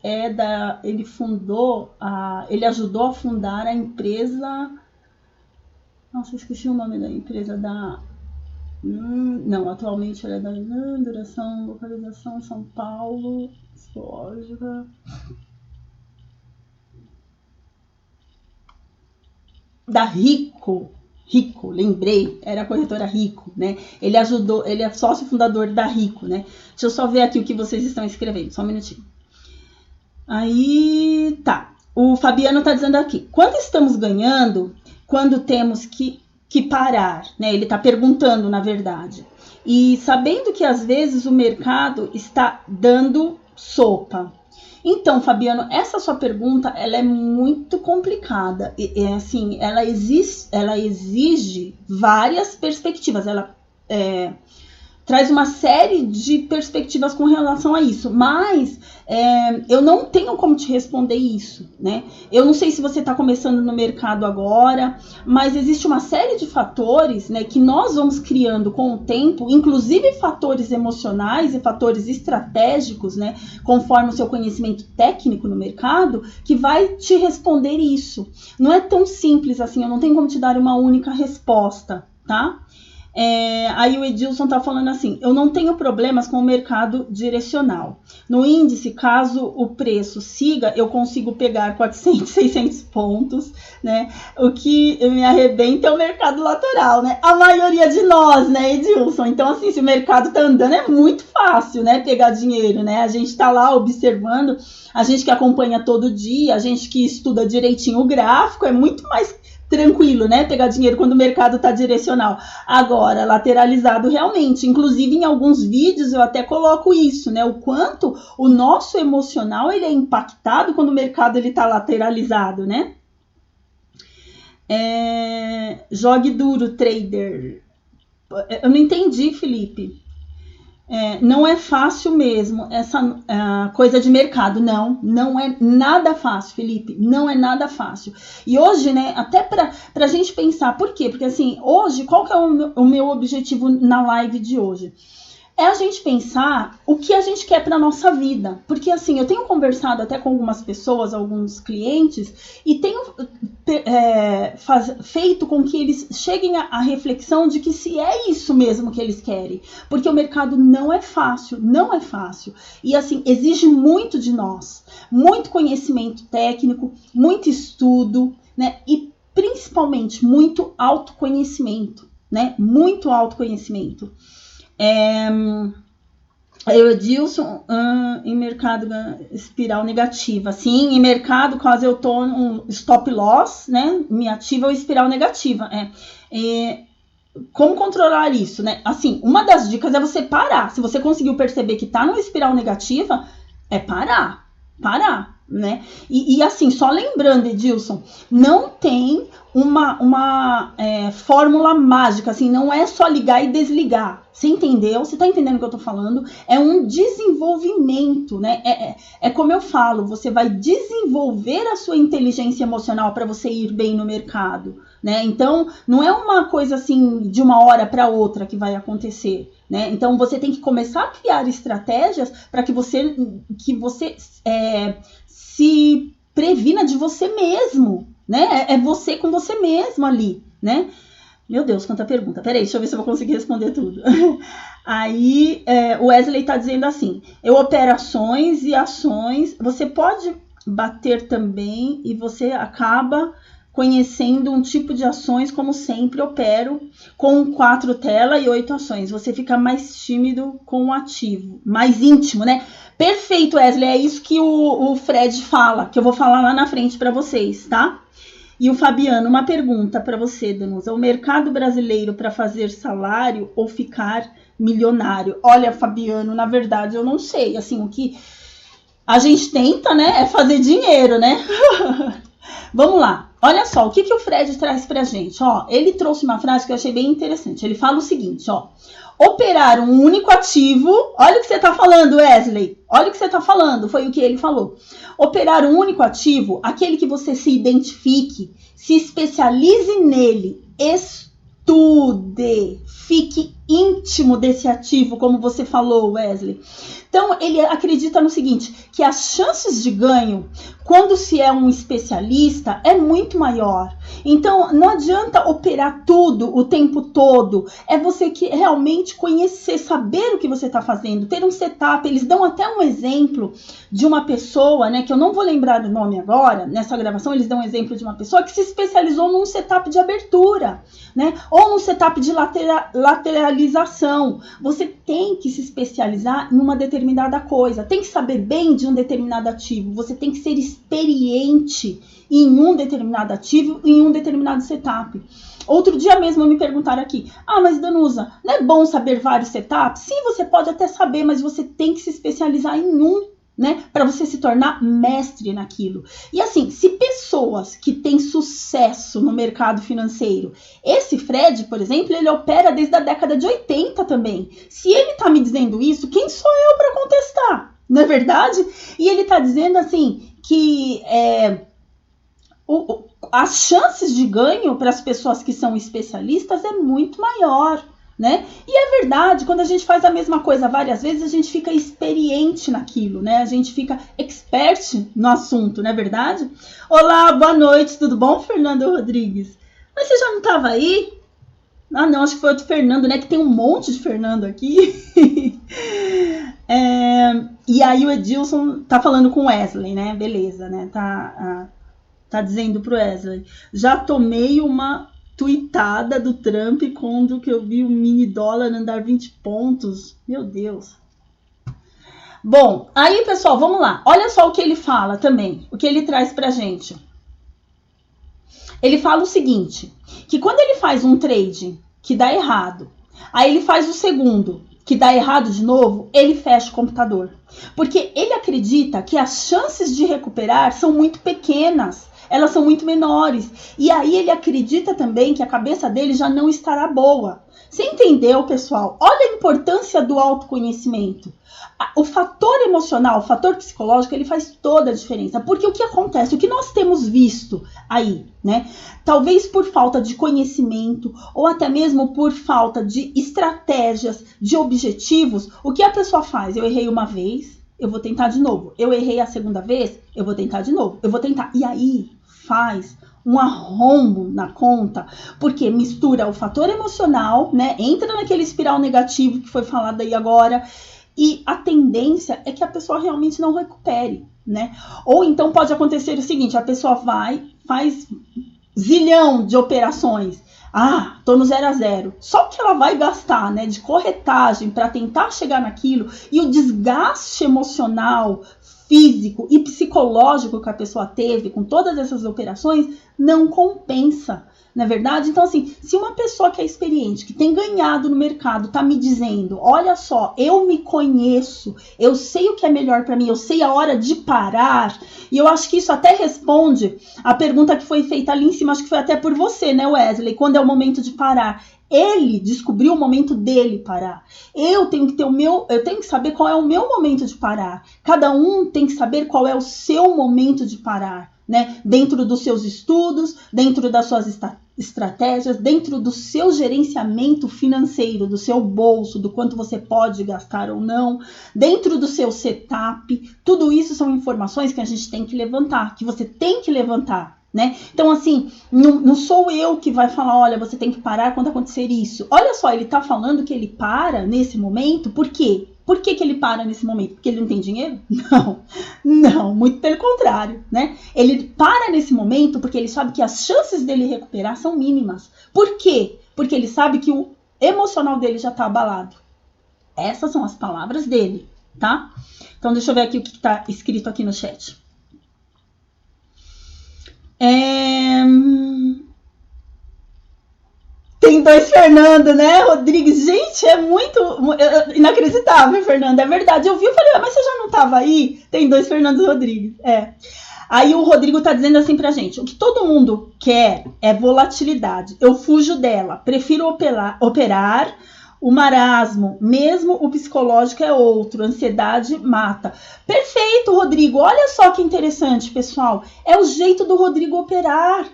ele ajudou a fundar a empresa. Nossa, esqueci o nome da empresa não, atualmente ela é da duração, localização São Paulo, psicológica. Da Rico, lembrei, era a corretora Rico, né? Ele é sócio fundador da Rico, né? Deixa eu só ver aqui o que vocês estão escrevendo, só um minutinho. Aí, tá. O Fabiano tá dizendo aqui, quando estamos ganhando, quando temos que parar, né? Ele tá perguntando, na verdade. E sabendo que às vezes o mercado está dando sopa. Então, Fabiano, essa sua pergunta, ela é muito complicada. Assim, ela exige várias perspectivas. Ela traz uma série de perspectivas com relação a isso, mas eu não tenho como te responder isso, né? Eu não sei se você está começando no mercado agora, mas existe uma série de fatores, né, que nós vamos criando com o tempo, inclusive fatores emocionais e fatores estratégicos, né, conforme o seu conhecimento técnico no mercado, que vai te responder isso. Não é tão simples assim, eu não tenho como te dar uma única resposta, tá? Aí o Edilson tá falando assim, eu não tenho problemas com o mercado direcional. No índice, caso o preço siga, eu consigo pegar 400, 600 pontos, né? O que me arrebenta é o mercado lateral, né? A maioria de nós, né, Edilson? Então, assim, se o mercado tá andando, é muito fácil, né, pegar dinheiro, né? A gente tá lá observando, a gente que acompanha todo dia, a gente que estuda direitinho o gráfico, é muito mais tranquilo, né? Pegar dinheiro quando o mercado está direcional. Agora, lateralizado realmente. Inclusive, em alguns vídeos eu até coloco isso, né? O quanto o nosso emocional ele é impactado quando o mercado está lateralizado, né? Jogue duro, trader. Eu não entendi, Felipe. Não é fácil mesmo essa coisa de mercado, não é nada fácil, Felipe, não é nada fácil. E hoje, né, até pra gente pensar, por quê? Porque assim, hoje, qual que é o meu objetivo na live de hoje? É a gente pensar o que a gente quer para nossa vida. Porque assim, eu tenho conversado até com algumas pessoas, alguns clientes, e tenho feito com que eles cheguem à reflexão de que se é isso mesmo que eles querem. Porque o mercado não é fácil, não é fácil. E assim, exige muito de nós. Muito conhecimento técnico, muito estudo, né? E principalmente muito autoconhecimento, né? Muito autoconhecimento. Edilson, em mercado espiral negativa. Sim, em mercado, caso eu tô um stop loss, né? Me ativa o espiral negativa. Como controlar isso, né? Assim, uma das dicas é você parar. Se você conseguiu perceber que tá numa espiral negativa, é parar, né? E assim, só lembrando, Edilson, não tem uma fórmula mágica, assim, não é só ligar e desligar. Você entendeu? Você tá entendendo o que eu tô falando? É um desenvolvimento, né? É como eu falo, você vai desenvolver a sua inteligência emocional para você ir bem no mercado, né? Então, não é uma coisa assim de uma hora para outra que vai acontecer, né? Então, você tem que começar a criar estratégias para que você se previna de você mesmo, né? É você com você mesmo ali, né? Meu Deus, quanta pergunta. Peraí, deixa eu ver se eu vou conseguir responder tudo. Aí, o Wesley tá dizendo assim, eu opero ações e ações, você pode bater também e você acaba conhecendo um tipo de ações, como sempre opero com 4 telas e 8 ações. Você fica mais tímido com o ativo, mais íntimo, né? Perfeito, Wesley, é isso que o Fred fala, que eu vou falar lá na frente para vocês, tá? E o Fabiano, uma pergunta para você, Danusa. O mercado brasileiro para fazer salário ou ficar milionário? Olha, Fabiano, na verdade eu não sei. Assim, o que a gente tenta, né, é fazer dinheiro, né? Vamos lá. Olha só, o que o Fred traz pra gente? Ó, ele trouxe uma frase que eu achei bem interessante. Ele fala o seguinte, ó. Operar um único ativo... Olha o que você tá falando, Wesley. Olha o que você tá falando. Foi o que ele falou. Operar um único ativo, aquele que você se identifique, se especialize nele, estude, fique íntimo desse ativo, como você falou, Wesley. Então, ele acredita no seguinte, que as chances de ganho, quando se é um especialista, é muito maior. Então, não adianta operar tudo o tempo todo. É você que realmente conhecer, saber o que você está fazendo, ter um setup. Eles dão até um exemplo de uma pessoa, né, que eu não vou lembrar do nome agora, nessa gravação eles dão um exemplo de uma pessoa que se especializou num setup de abertura, né, ou num setup de lateralização. Você tem que se especializar em uma determinada coisa, tem que saber bem de um determinado ativo, você tem que ser experiente em um determinado ativo, em um determinado setup. Outro dia mesmo me perguntaram aqui, mas Danusa, não é bom saber vários setups? Sim, você pode até saber, mas você tem que se especializar em um, né, para você se tornar mestre naquilo. E assim, se pessoas que têm sucesso no mercado financeiro, esse Fred, por exemplo, ele opera desde a década de 80 também. Se ele tá me dizendo isso, quem sou eu para contestar? Não é verdade? E ele tá dizendo assim, que as chances de ganho para as pessoas que são especialistas é muito maior, né? E é verdade, quando a gente faz a mesma coisa várias vezes, a gente fica experiente naquilo, né? A gente fica expert no assunto, não é verdade? Olá, boa noite, tudo bom, Fernando Rodrigues? Mas você já não estava aí? Não, acho que foi outro Fernando, né? Que tem um monte de Fernando aqui. E aí o Edilson tá falando com o Wesley, né? Beleza, né? Tá dizendo pro Wesley, já tomei uma tuitada do Trump quando que eu vi o mini dólar andar 20 pontos. Meu Deus. Bom, aí pessoal, vamos lá. Olha só o que ele fala também, o que ele traz pra gente. Ele fala o seguinte, que quando ele faz um trade que dá errado, aí ele faz o segundo, que dá errado de novo, ele fecha o computador. Porque ele acredita que as chances de recuperar são muito pequenas. Elas são muito menores. E aí ele acredita também que a cabeça dele já não estará boa. Você entendeu, pessoal? Olha a importância do autoconhecimento. O fator emocional, o fator psicológico, ele faz toda a diferença. Porque o que acontece? O que nós temos visto aí, né? Talvez por falta de conhecimento ou até mesmo por falta de estratégias, de objetivos, o que a pessoa faz? Eu errei uma vez, eu vou tentar de novo. Eu errei a segunda vez, eu vou tentar de novo. Eu vou tentar. E aí faz um arrombo na conta, porque mistura o fator emocional, né? Entra naquele espiral negativo que foi falado aí agora, e a tendência é que a pessoa realmente não recupere, né? Ou então pode acontecer o seguinte, a pessoa faz zilhão de operações, tô no 0 a 0. Só que ela vai gastar, né, de corretagem para tentar chegar naquilo, e o desgaste emocional, físico e psicológico que a pessoa teve com todas essas operações não compensa, não é verdade? Então, assim, se uma pessoa que é experiente, que tem ganhado no mercado, tá me dizendo, olha só, eu me conheço, eu sei o que é melhor para mim, eu sei a hora de parar, e eu acho que isso até responde a pergunta que foi feita ali em cima, acho que foi até por você, né, Wesley, quando é o momento de parar. Ele descobriu o momento dele parar. Eu tenho que saber qual é o meu momento de parar. Cada um tem que saber qual é o seu momento de parar, né? Dentro dos seus estudos, dentro das suas estratégias, dentro do seu gerenciamento financeiro, do seu bolso, do quanto você pode gastar ou não, dentro do seu setup. Tudo isso são informações que a gente tem que levantar, que você tem que levantar. Né? Então, assim, não sou eu que vai falar, olha, você tem que parar quando acontecer isso. Olha só, ele tá falando que ele para nesse momento, por quê? Por que ele para nesse momento? Porque ele não tem dinheiro? Não, muito pelo contrário, né? Ele para nesse momento porque ele sabe que as chances dele recuperar são mínimas. Por quê? Porque ele sabe que o emocional dele já está abalado. Essas são as palavras dele, tá? Então, deixa eu ver aqui o que está escrito aqui no chat. Tem 2 Fernando, né, Rodrigues? Gente, é muito inacreditável, Fernando. É verdade. Eu vi e falei, mas você já não estava aí? Tem 2 Fernandos Rodrigues. Aí o Rodrigo tá dizendo assim pra gente, o que todo mundo quer é volatilidade. Eu fujo dela, prefiro operar o marasmo, mesmo o psicológico é outro, ansiedade mata. Perfeito, Rodrigo. Olha só que interessante, pessoal. É o jeito do Rodrigo operar.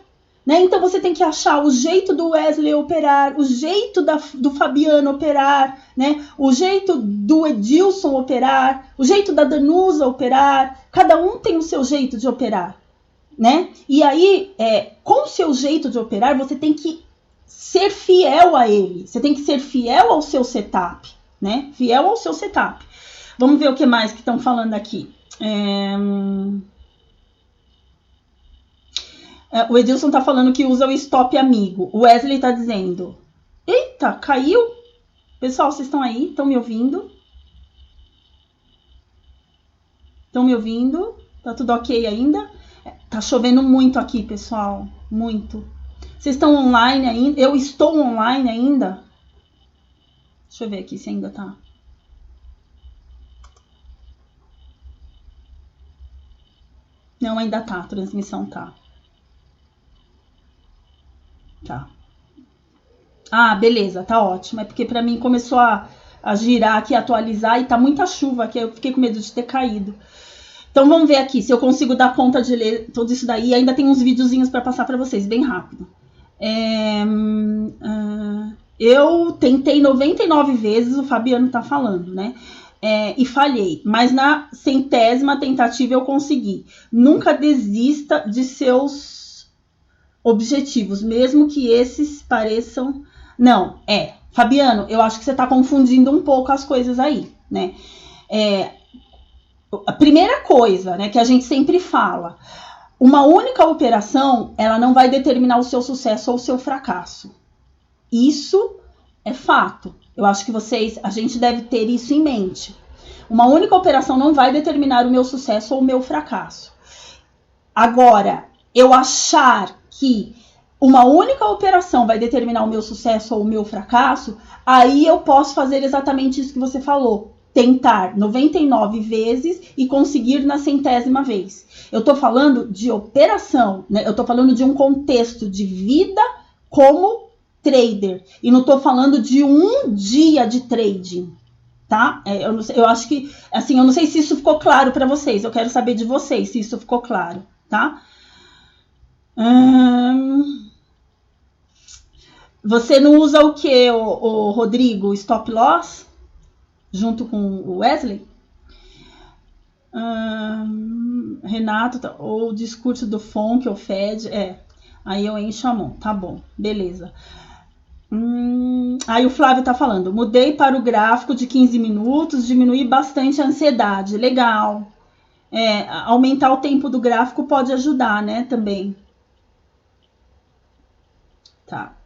Né? Então você tem que achar o jeito do Wesley operar, o jeito do Fabiano operar, né? O jeito do Edilson operar, o jeito da Danusa operar. Cada um tem o seu jeito de operar, né? E aí, com o seu jeito de operar, você tem que ser fiel a ele. Você tem que ser fiel ao seu setup, né? Fiel ao seu setup. Vamos ver o que mais que estão falando aqui. O Edilson tá falando que usa o stop amigo. O Wesley tá dizendo... Eita, caiu? Pessoal, vocês estão aí? Estão me ouvindo? Estão me ouvindo? Tá tudo ok ainda? Tá chovendo muito aqui, pessoal. Muito. Vocês estão online ainda? Eu estou online ainda? Deixa eu ver aqui se ainda tá. Não, ainda tá. A transmissão tá. Tá. Ah, beleza, tá ótimo. É porque pra mim começou a girar aqui, atualizar e tá muita chuva aqui. Eu fiquei com medo de ter caído. Então vamos ver aqui se eu consigo dar conta de ler tudo isso daí. E ainda tem uns videozinhos pra passar pra vocês, bem rápido. Eu tentei 99 vezes, o Fabiano tá falando, né? E falhei, mas na 100ª tentativa eu consegui. Nunca desista de seus objetivos, mesmo que esses pareçam... Não, Fabiano, eu acho que você está confundindo um pouco as coisas aí, né? A primeira coisa, né, que a gente sempre fala, uma única operação, ela não vai determinar o seu sucesso ou o seu fracasso. Isso é fato. Eu acho que a gente deve ter isso em mente. Uma única operação não vai determinar o meu sucesso ou o meu fracasso. Agora, eu achar que uma única operação vai determinar o meu sucesso ou o meu fracasso, aí eu posso fazer exatamente isso que você falou. Tentar 99 vezes e conseguir na 100ª vez. Eu tô falando de operação, né? Eu tô falando de um contexto de vida como trader. E não tô falando de um dia de trading, tá? Eu acho que, assim, eu não sei se isso ficou claro para vocês. Eu quero saber de vocês se isso ficou claro, tá? Você não usa o que, o Rodrigo? Stop loss? Junto com o Wesley? Renato, ou o discurso do FONC ou FED? Aí eu encho a mão. Tá bom, beleza. Aí o Flávio tá falando. Mudei para o gráfico de 15 minutos, diminui bastante a ansiedade. Legal. Aumentar o tempo do gráfico pode ajudar, né, também. Tá.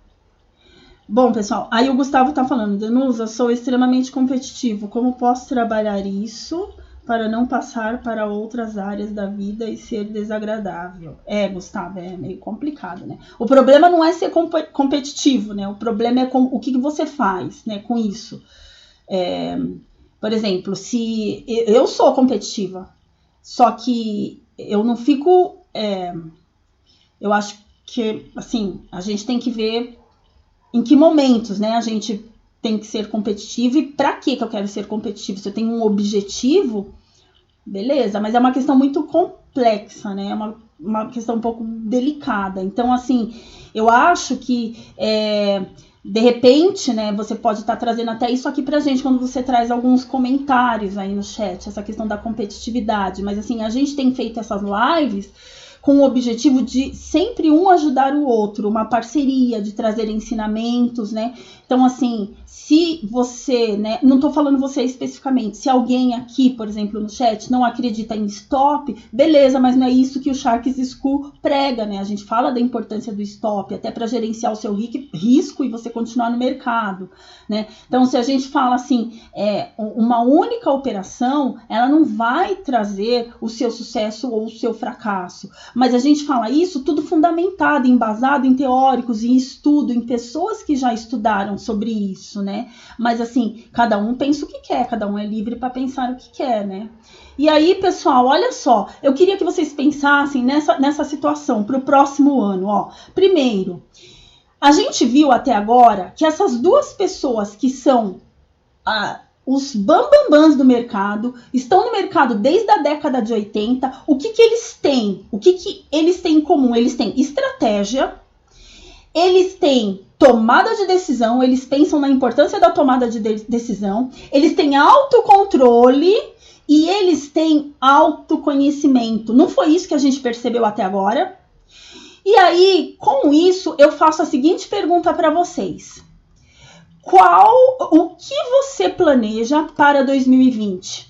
Bom, pessoal, aí o Gustavo tá falando, Danusa, sou extremamente competitivo. Como posso trabalhar isso para não passar para outras áreas da vida e ser desagradável? Gustavo, é meio complicado, né? O problema não é ser competitivo, né? O problema é o que você faz, né, com isso. Por exemplo, se eu sou competitiva, só que eu não fico... eu acho que, assim, a gente tem que ver em que momentos, né, a gente tem que ser competitivo e para que eu quero ser competitivo. Se eu tenho um objetivo, beleza, mas é uma questão muito complexa, né, é uma questão um pouco delicada. Então, assim, eu acho que, de repente, né, você pode estar trazendo até isso aqui pra gente quando você traz alguns comentários aí no chat, essa questão da competitividade. Mas, assim, a gente tem feito essas lives com o objetivo de sempre um ajudar o outro, uma parceria, de trazer ensinamentos, né? Então, assim, se você, né, não estou falando você especificamente, se alguém aqui, por exemplo, no chat, não acredita em stop, beleza, mas não é isso que o Shark School prega, né? A gente fala da importância do stop, até para gerenciar o seu risco e você continuar no mercado, né? Então, se a gente fala assim, uma única operação, ela não vai trazer o seu sucesso ou o seu fracasso, mas a gente fala isso tudo fundamentado, embasado em teóricos, em estudo, em pessoas que já estudaram sobre isso, né? Mas assim, cada um pensa o que quer, cada um é livre para pensar o que quer, né? E aí, pessoal, olha só, eu queria que vocês pensassem nessa situação para o próximo ano, ó. Primeiro, a gente viu até agora que essas duas pessoas que são os bambambãs do mercado, estão no mercado desde a década de 80, o que eles têm? O que eles têm em comum? Eles têm estratégia, eles têm tomada de decisão, eles pensam na importância da tomada de decisão, eles têm autocontrole e eles têm autoconhecimento. Não foi isso que a gente percebeu até agora? E aí, com isso, eu faço a seguinte pergunta para vocês. O que você planeja para 2020?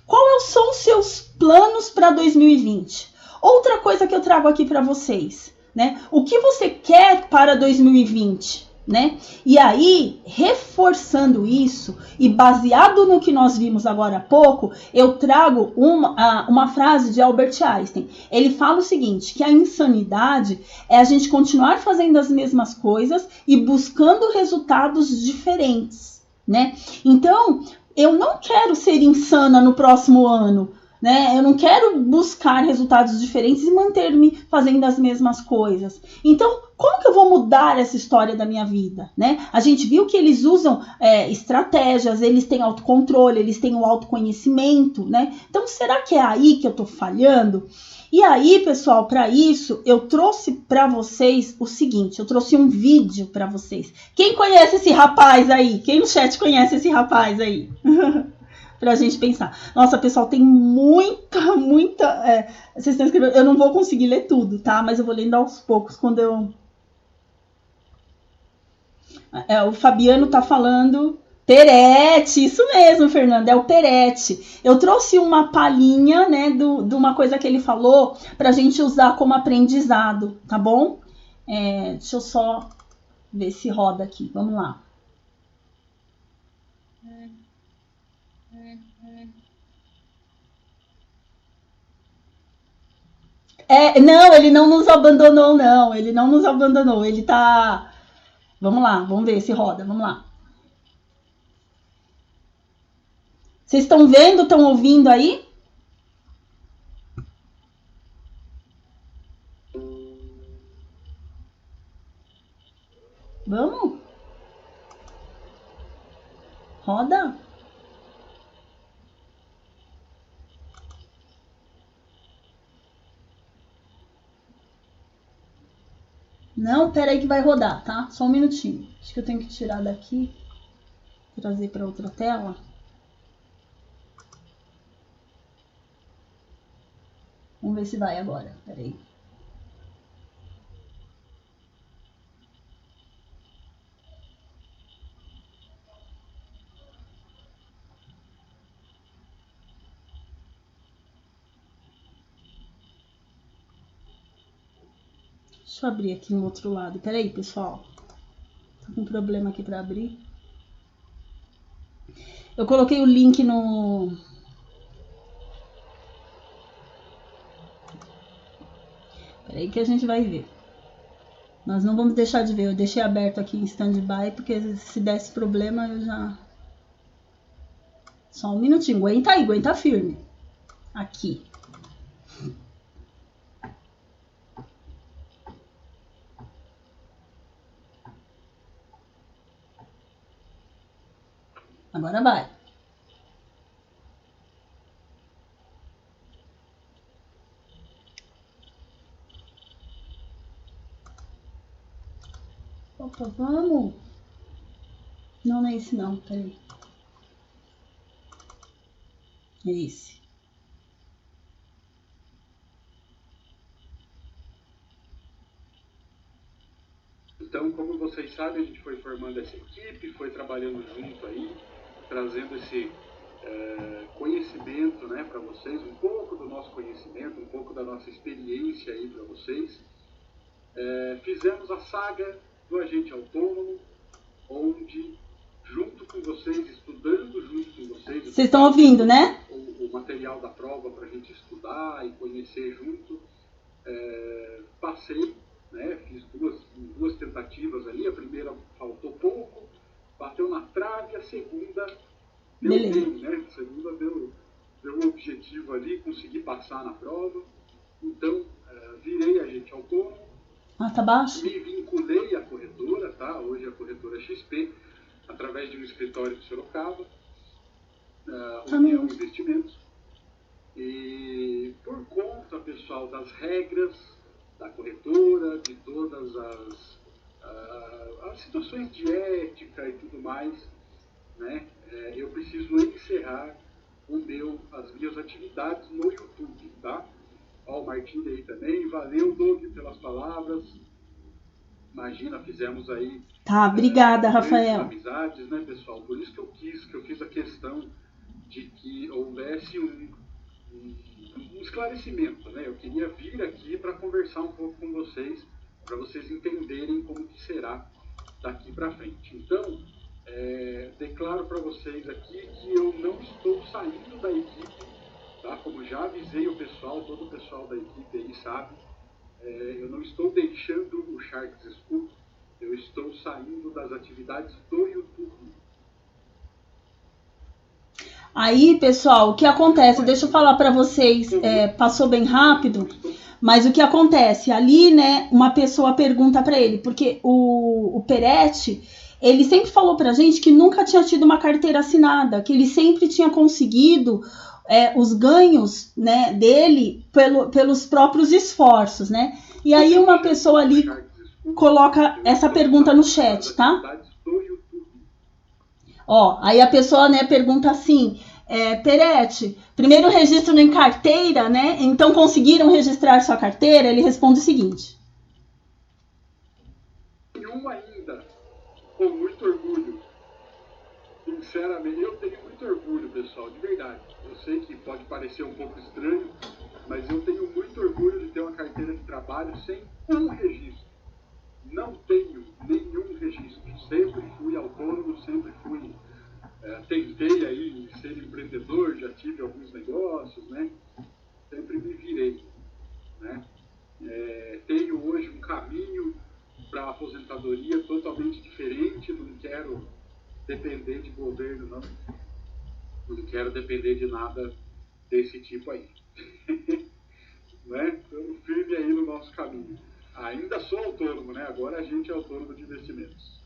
Quais são os seus planos para 2020? Outra coisa que eu trago aqui para vocês, né? O que você quer para 2020, né? E aí, reforçando isso e baseado no que nós vimos agora há pouco, eu trago uma frase de Albert Einstein. Ele fala o seguinte, que a insanidade é a gente continuar fazendo as mesmas coisas e buscando resultados diferentes, né? Então, eu não quero ser insana no próximo ano, né? Eu não quero buscar resultados diferentes e manter-me fazendo as mesmas coisas. Então, como que eu vou mudar essa história da minha vida, né? A gente viu que eles usam estratégias, eles têm autocontrole, eles têm o autoconhecimento, né? Então, será que é aí que eu tô falhando? E aí, pessoal, para isso, eu trouxe para vocês o seguinte, eu trouxe um vídeo para vocês. Quem conhece esse rapaz aí? Quem no chat conhece esse rapaz aí? Pra gente pensar. Nossa, pessoal, tem muita. Vocês estão escrevendo. Eu não vou conseguir ler tudo, tá? Mas eu vou lendo aos poucos quando eu. O Fabiano tá falando. Perete, isso mesmo, Fernanda, é o Perete. Eu trouxe uma palhinha, né, de uma coisa que ele falou pra gente usar como aprendizado, tá bom? Deixa eu só ver se roda aqui. Vamos lá. Não, ele não nos abandonou, não. Ele não nos abandonou. Ele tá. Vamos lá, vamos ver se roda. Vamos lá. Vocês estão vendo? Estão ouvindo aí? Vamos? Roda? Não, pera aí que vai rodar, tá? Só um minutinho. Acho que eu tenho que tirar daqui, trazer para outra tela. Vamos ver se vai agora. Pera aí. Deixa eu abrir aqui no outro lado. Pera aí, pessoal. Tô com um problema aqui para abrir. Eu coloquei o link no... Pera aí que a gente vai ver. Nós não vamos deixar de ver. Eu deixei aberto aqui em stand-by, porque se desse problema eu já... Só um minutinho. Aguenta aí, aguenta firme. Aqui. Agora vai. Opa, vamos. Não é esse não, peraí. É esse. Então, como vocês sabem, a gente foi formando essa equipe, foi trabalhando junto aí, trazendo esse conhecimento, né, para vocês, um pouco do nosso conhecimento, um pouco da nossa experiência aí para vocês. Fizemos a saga do Agente Autônomo, onde, junto com vocês, estudando junto com vocês... Vocês estão ouvindo, né? O material da prova para a gente estudar e conhecer junto. Passei, né, fiz duas tentativas ali, a primeira faltou pouco, bateu na trave, a segunda deu bem, né? A segunda deu o objetivo ali, consegui passar na prova. Então, virei agente autônomo. Tá baixo? Me vinculei à corretora, tá? Hoje a corretora XP, através de um escritório de Sorocaba, União Investimentos. E por conta, pessoal, das regras da corretora, de todas as situações de ética e tudo mais, né, eu preciso encerrar as minhas atividades no YouTube, tá? Ó, o Martim aí também, valeu, Doug, pelas palavras. Imagina, fizemos aí... Tá, obrigada, Rafael. Amizades, né, pessoal? Por isso que eu fiz a questão de que houvesse um esclarecimento, né? Eu queria vir aqui para conversar um pouco com vocês, para vocês entenderem como que será daqui para frente. Então, declaro para vocês aqui que eu não estou saindo da equipe, tá? Como já avisei o pessoal, todo o pessoal da equipe aí sabe, eu não estou deixando o Sharks School, eu estou saindo das atividades do YouTube. Aí, pessoal, o que acontece? Deixa eu falar para vocês, passou bem rápido, mas o que acontece? Ali, né, uma pessoa pergunta para ele, porque o Peretti, ele sempre falou pra gente que nunca tinha tido uma carteira assinada, que ele sempre tinha conseguido os ganhos, né, dele pelos próprios esforços, né? E aí uma pessoa ali coloca essa pergunta no chat, tá? Ó, aí a pessoa, né, pergunta assim, Peretti, primeiro registro em carteira, né? Então conseguiram registrar sua carteira? Ele responde o seguinte: nenhum ainda, com muito orgulho. Sinceramente, eu tenho muito orgulho, pessoal, de verdade. Eu sei que pode parecer um pouco estranho, mas eu tenho muito orgulho de ter uma carteira de trabalho sem um registro. Não tenho nenhum registro. Sempre fui autônomo, sempre fui... tentei aí ser empreendedor, já tive alguns negócios, né? Sempre me virei, né? Tenho hoje um caminho para a aposentadoria totalmente diferente, não quero depender de governo, não quero depender de nada desse tipo aí. Né? Estamos firme aí no nosso caminho. Ainda sou autônomo, né? Agora a gente é autônomo de investimentos.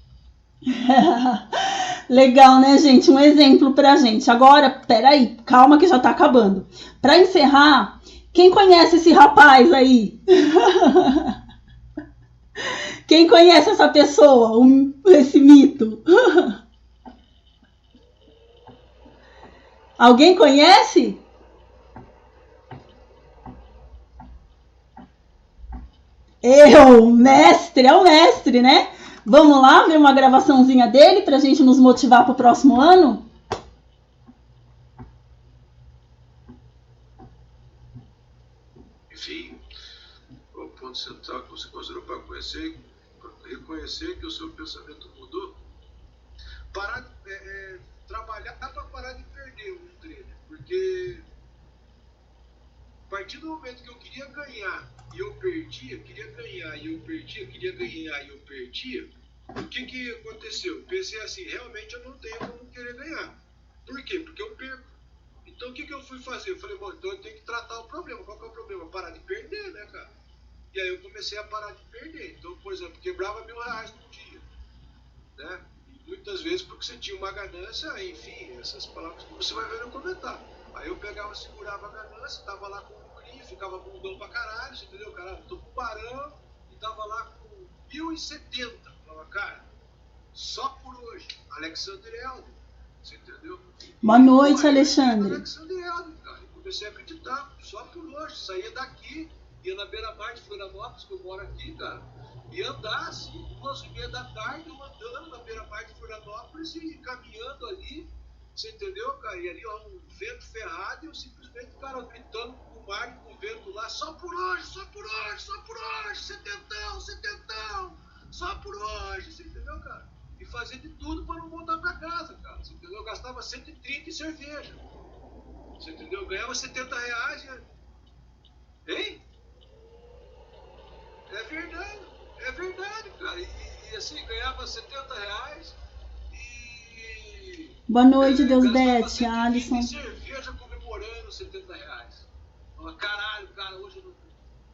Legal, né, gente? Um exemplo pra gente. Agora, peraí, calma que já tá acabando. Pra encerrar, quem conhece esse rapaz aí? Quem conhece essa pessoa, esse mito? Alguém conhece? Mestre, é o mestre, né? Vamos lá ver uma gravaçãozinha dele pra gente nos motivar pro próximo ano? Enfim, o ponto central que você considerou para reconhecer que o seu pensamento mudou, trabalhar para parar de perder um treino, porque a partir do momento que eu queria ganhar e eu perdia, queria ganhar e eu perdia, queria ganhar e eu perdia, o que aconteceu? Pensei assim, realmente eu não tenho como querer ganhar. Por quê? Porque eu perco. Então o que eu fui fazer? Eu falei, bom, então eu tenho que tratar o problema. Qual que é o problema? Parar de perder, né, cara? E aí eu comecei a parar de perder. Então, por exemplo, quebrava R$1.000 por dia, né? E muitas vezes porque você tinha uma ganância, enfim, essas palavras que você vai ver no comentário. Aí eu pegava, segurava a ganância, tava lá com o CRI, ficava bundão pra caralho, você entendeu? Caralho, tô com barão e tava lá com 1.070. Falava, cara, só por hoje, Alexandre Eldo, você entendeu? Boa noite, Alexandre. Alexandre Eldo, cara, eu comecei a acreditar, só por hoje, saía daqui, ia na beira-mar de Florianópolis, que eu moro aqui, cara, e andar assim, 2h30 da tarde, eu andando na beira-mar de Florianópolis e caminhando ali, você entendeu, cara? E ali ó, um vento ferrado e eu simplesmente, cara, gritando com o mar e com o vento lá, só por hoje, só por hoje, só por hoje, setentão, só por hoje, você entendeu, cara? E fazer de tudo para não voltar para casa, cara, você entendeu? Eu gastava 130 em cerveja, você entendeu? Eu ganhava R$70, hein? É verdade, cara. E assim, ganhava R$70 e. Boa noite, Deus gastava Bete, 130 Alisson. em cerveja comemorando R$70. Falava, caralho, cara, hoje eu não.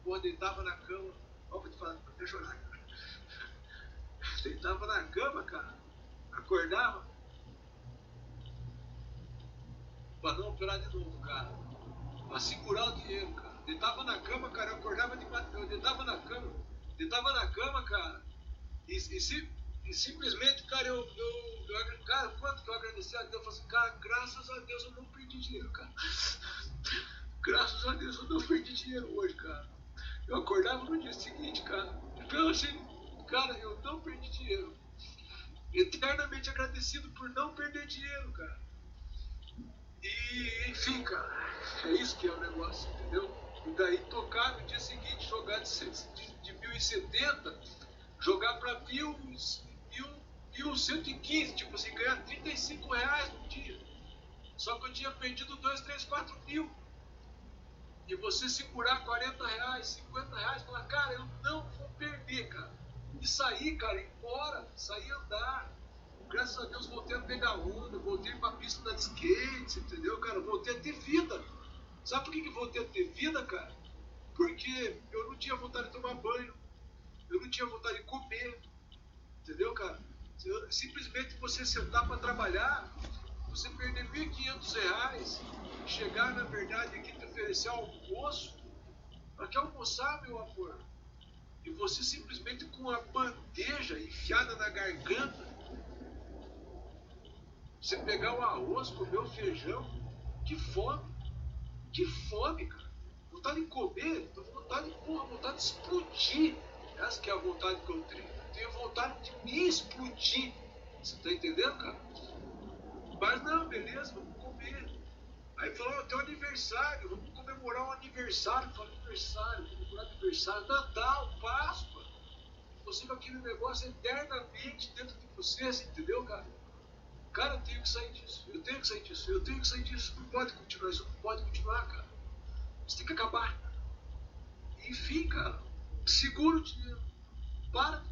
Pô, deitava na cama. Ó, vou te falar, deixa eu olhar. Deitava na cama, cara. Acordava. Pra não operar de novo, cara. Pra segurar o dinheiro, cara. Deitava na cama, cara. Eu acordava de madrugada. Eu deitava na cama, cara. E simplesmente, cara, cara, quanto que eu agradeci a Deus? Eu falei assim, cara, graças a Deus eu não perdi dinheiro, cara. Graças a Deus eu não perdi dinheiro hoje, cara. Eu acordava no dia seguinte, cara. Então, assim, cara, eu não perdi dinheiro. Eternamente agradecido por não perder dinheiro, cara. E, enfim, cara, é isso que é o negócio, entendeu? E daí tocar no dia seguinte, jogar de 1.070, jogar para 1.115, tipo assim, ganhar R$35 no dia. Só que eu tinha perdido 2, 3, 4 mil. E você segurar R$40, R$50, falar, cara, eu não vou perder, cara. E sair, cara, ir embora, sair andar. Graças a Deus voltei a pegar onda, voltei pra pista da skate, entendeu, cara? Voltei a ter vida. Sabe por que voltei a ter vida, cara? Porque eu não tinha vontade de tomar banho, eu não tinha vontade de comer, entendeu, cara? Simplesmente você sentar para trabalhar, você perder R$1.500, chegar, na verdade, aqui te oferecer almoço, para que almoçar, meu amor? E você simplesmente com a bandeja enfiada na garganta, você pegar o arroz, comer o feijão, que fome, cara. Vontade de comer, vontade de explodir. Essa que é a vontade que eu tenho. Eu tenho vontade de me explodir. Você tá entendendo, cara? Mas não, beleza, vamos comer. Aí falou, tem um aniversário, vamos comemorar um aniversário. Eu falei, comemorar aniversário, Natal, Páscoa. Você com aquele negócio eternamente dentro de você, entendeu, cara? Cara, eu tenho que sair disso. Não pode continuar, isso não pode continuar, cara. Isso tem que acabar. Enfim, cara, segura o dinheiro. Para de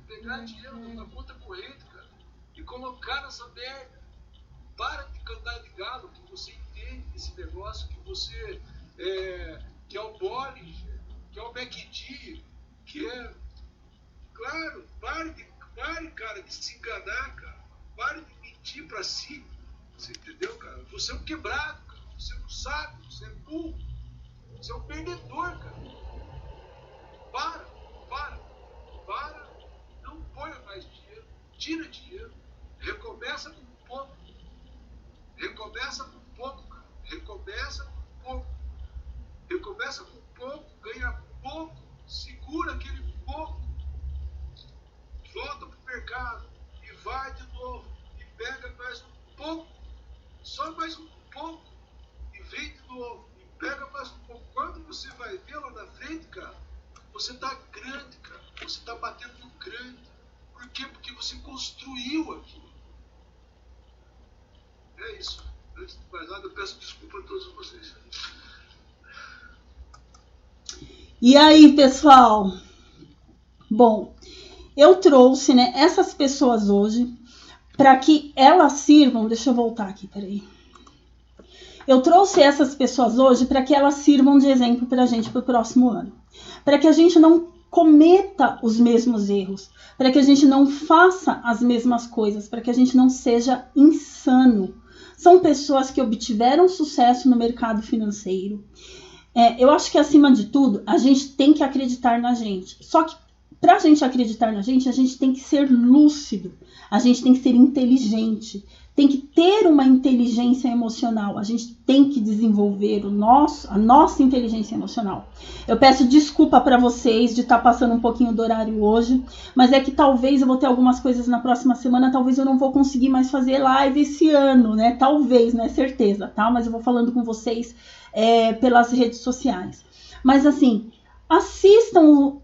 pegar dinheiro na conta corrente, cara. E colocar nessa merda. Para de cantar de galo, que você entende esse negócio, que você que é o Bollinger, que é o McD, que é... Claro, pare, cara, de se enganar, cara. Pare de mentir pra si. Você entendeu, cara? Você é um quebrado, cara. Você não sabe, você é burro. Você é um perdedor, cara. Para. Não ponha mais dinheiro. Tira dinheiro. Recomeça com pouco. Cara. Recomeça com pouco. Ganha pouco. Segura aquele pouco. Volta pro mercado. E vai de novo. E pega mais um pouco. Só mais um pouco. E vem de novo. E pega mais um pouco. Quando você vai ver lá na frente, cara, você tá grande, cara. Você tá batendo grande. Por quê? Porque você construiu aquilo. É isso. Antes de mais nada, eu peço desculpa a todos vocês. E aí, pessoal? Bom, eu trouxe, né, essas pessoas hoje para que elas sirvam. Deixa eu voltar aqui, peraí. Eu trouxe essas pessoas hoje para que elas sirvam de exemplo para a gente para o próximo ano. Para que a gente não cometa os mesmos erros. Para que a gente não faça as mesmas coisas. Para que a gente não seja insano. São pessoas que obtiveram sucesso no mercado financeiro. Eu acho que, acima de tudo, a gente tem que acreditar na gente. Só que, para a gente acreditar na gente, a gente tem que ser lúcido. A gente tem que ser inteligente. tem que ter uma inteligência emocional. A gente tem que desenvolver a nossa inteligência emocional. Eu peço desculpa para vocês de estar passando um pouquinho do horário hoje, mas é que talvez eu vou ter algumas coisas na próxima semana, talvez eu não vou conseguir mais fazer live esse ano, né? Talvez, não é certeza, tá? Mas eu vou falando com vocês pelas redes sociais. Mas assim, assistam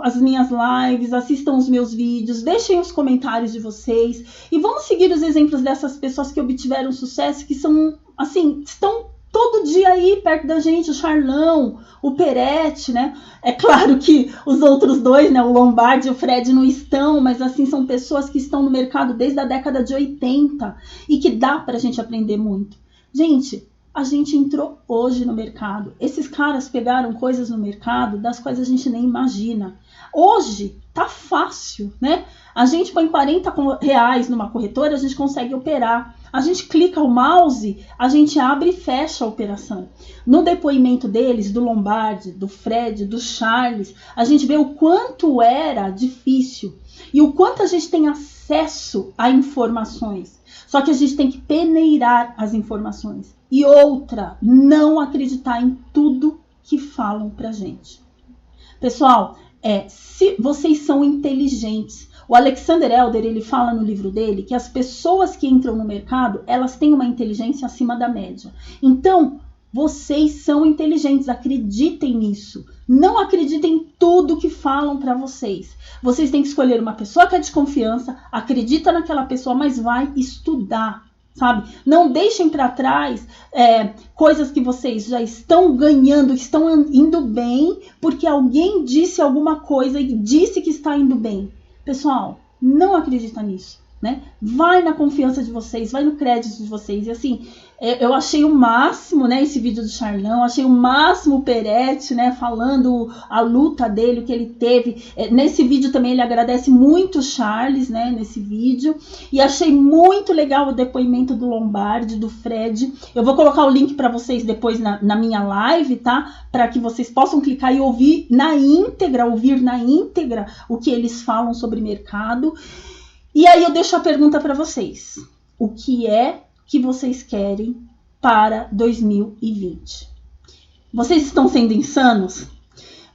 as minhas lives, assistam os meus vídeos, deixem os comentários de vocês e vamos seguir os exemplos dessas pessoas que obtiveram sucesso, que são, assim, estão todo dia aí perto da gente, o Charlão, o Peretti, né? É claro que os outros dois, né, o Lombardi e o Fred não estão, mas assim, são pessoas que estão no mercado desde a década de 80 e que dá pra gente aprender muito. Gente, a gente entrou hoje no mercado. Esses caras pegaram coisas no mercado das quais a gente nem imagina. Hoje tá fácil, né? A gente põe R$40 numa corretora, a gente consegue operar. A gente clica o mouse, a gente abre e fecha a operação. No depoimento deles, do Lombardi, do Fred, do Charles, a gente vê o quanto era difícil e o quanto a gente tem acesso a informações. Só que a gente tem que peneirar as informações. E outra, não acreditar em tudo que falam pra gente. Pessoal, se vocês são inteligentes. O Alexander Elder, ele fala no livro dele que as pessoas que entram no mercado, elas têm uma inteligência acima da média. Então, vocês são inteligentes, acreditem nisso. Não acreditem em tudo que falam para vocês. Vocês têm que escolher uma pessoa que é de confiança, acredita naquela pessoa, mas vai estudar, sabe? Não deixem para trás coisas que vocês já estão ganhando, estão indo bem, porque alguém disse alguma coisa e disse que está indo bem. Pessoal, não acredita nisso, né? Vai na confiança de vocês, vai no crédito de vocês. E assim, eu achei o máximo, né, esse vídeo do Charlão, achei o máximo o Peretti, né, falando a luta dele, o que ele teve. Nesse vídeo também ele agradece muito o Charles, né, nesse vídeo. E achei muito legal o depoimento do Lombardi, do Fred. Eu vou colocar o link para vocês depois na minha live, tá? Para que vocês possam clicar e ouvir na íntegra o que eles falam sobre mercado. E aí eu deixo a pergunta para vocês. O que é que vocês querem para 2020? Vocês estão sendo insanos?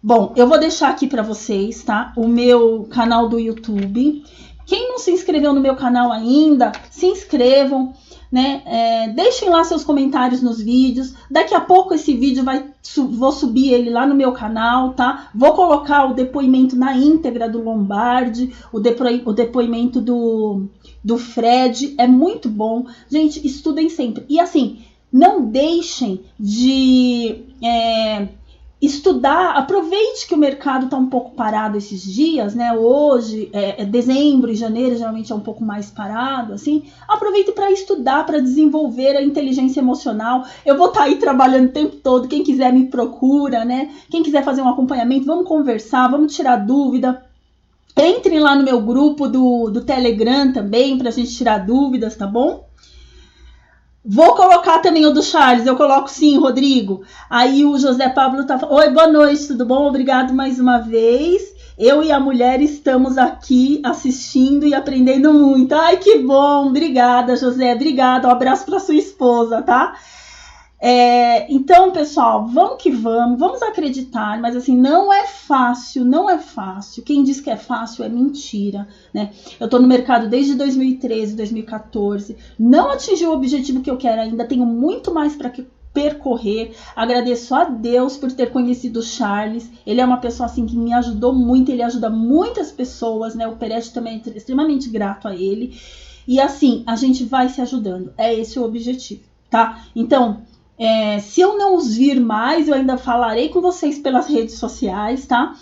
Bom, eu vou deixar aqui para vocês, tá? O meu canal do YouTube. Quem não se inscreveu no meu canal ainda, se inscrevam, né? Deixem lá seus comentários nos vídeos. Daqui a pouco esse vídeo vou subir ele lá no meu canal, tá? Vou colocar o depoimento na íntegra do Lombardi, o depoimento do Fred. É muito bom. Gente, estudem sempre. E assim, não deixem de estudar. Aproveite que o mercado está um pouco parado esses dias, né? Hoje, dezembro e janeiro geralmente é um pouco mais parado, assim. Aproveite para estudar, para desenvolver a inteligência emocional. Eu vou estar aí trabalhando o tempo todo. Quem quiser me procura, né? Quem quiser fazer um acompanhamento, vamos conversar, vamos tirar dúvida. Entrem lá no meu grupo do Telegram também para a gente tirar dúvidas, tá bom? Vou colocar também o do Charles, eu coloco sim, Rodrigo. Aí o José Pablo tá falando, oi, boa noite, tudo bom? Obrigado mais uma vez. Eu e a mulher estamos aqui assistindo e aprendendo muito. Ai, que bom, obrigada, José, obrigada. Um abraço para sua esposa, tá? Então, pessoal, vamos que vamos acreditar, mas assim, não é fácil. Quem diz que é fácil é mentira, né? Eu tô no mercado desde 2013, 2014, não atingi o objetivo que eu quero ainda, tenho muito mais para percorrer. Agradeço a Deus por ter conhecido o Charles, ele é uma pessoa assim que me ajudou muito, ele ajuda muitas pessoas, né? O Peretti também é extremamente grato a ele, e assim, a gente vai se ajudando, é esse o objetivo, tá? Então, se eu não os vir mais, eu ainda falarei com vocês pelas redes sociais, tá?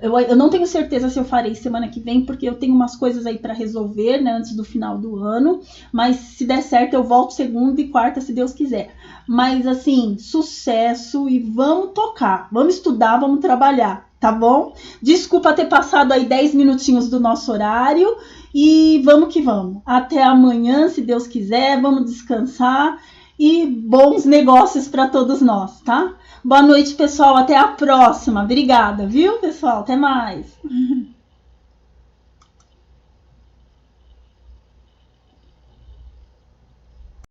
Eu não tenho certeza se eu farei semana que vem, porque eu tenho umas coisas aí para resolver, né, antes do final do ano. Mas se der certo, eu volto segunda e quarta, se Deus quiser. Mas assim, sucesso e vamos tocar, vamos estudar, vamos trabalhar, tá bom? Desculpa ter passado aí 10 minutinhos do nosso horário e vamos que vamos. Até amanhã, se Deus quiser, vamos descansar. E bons negócios para todos nós, tá? Boa noite, pessoal. Até a próxima. Obrigada, viu, pessoal? Até mais.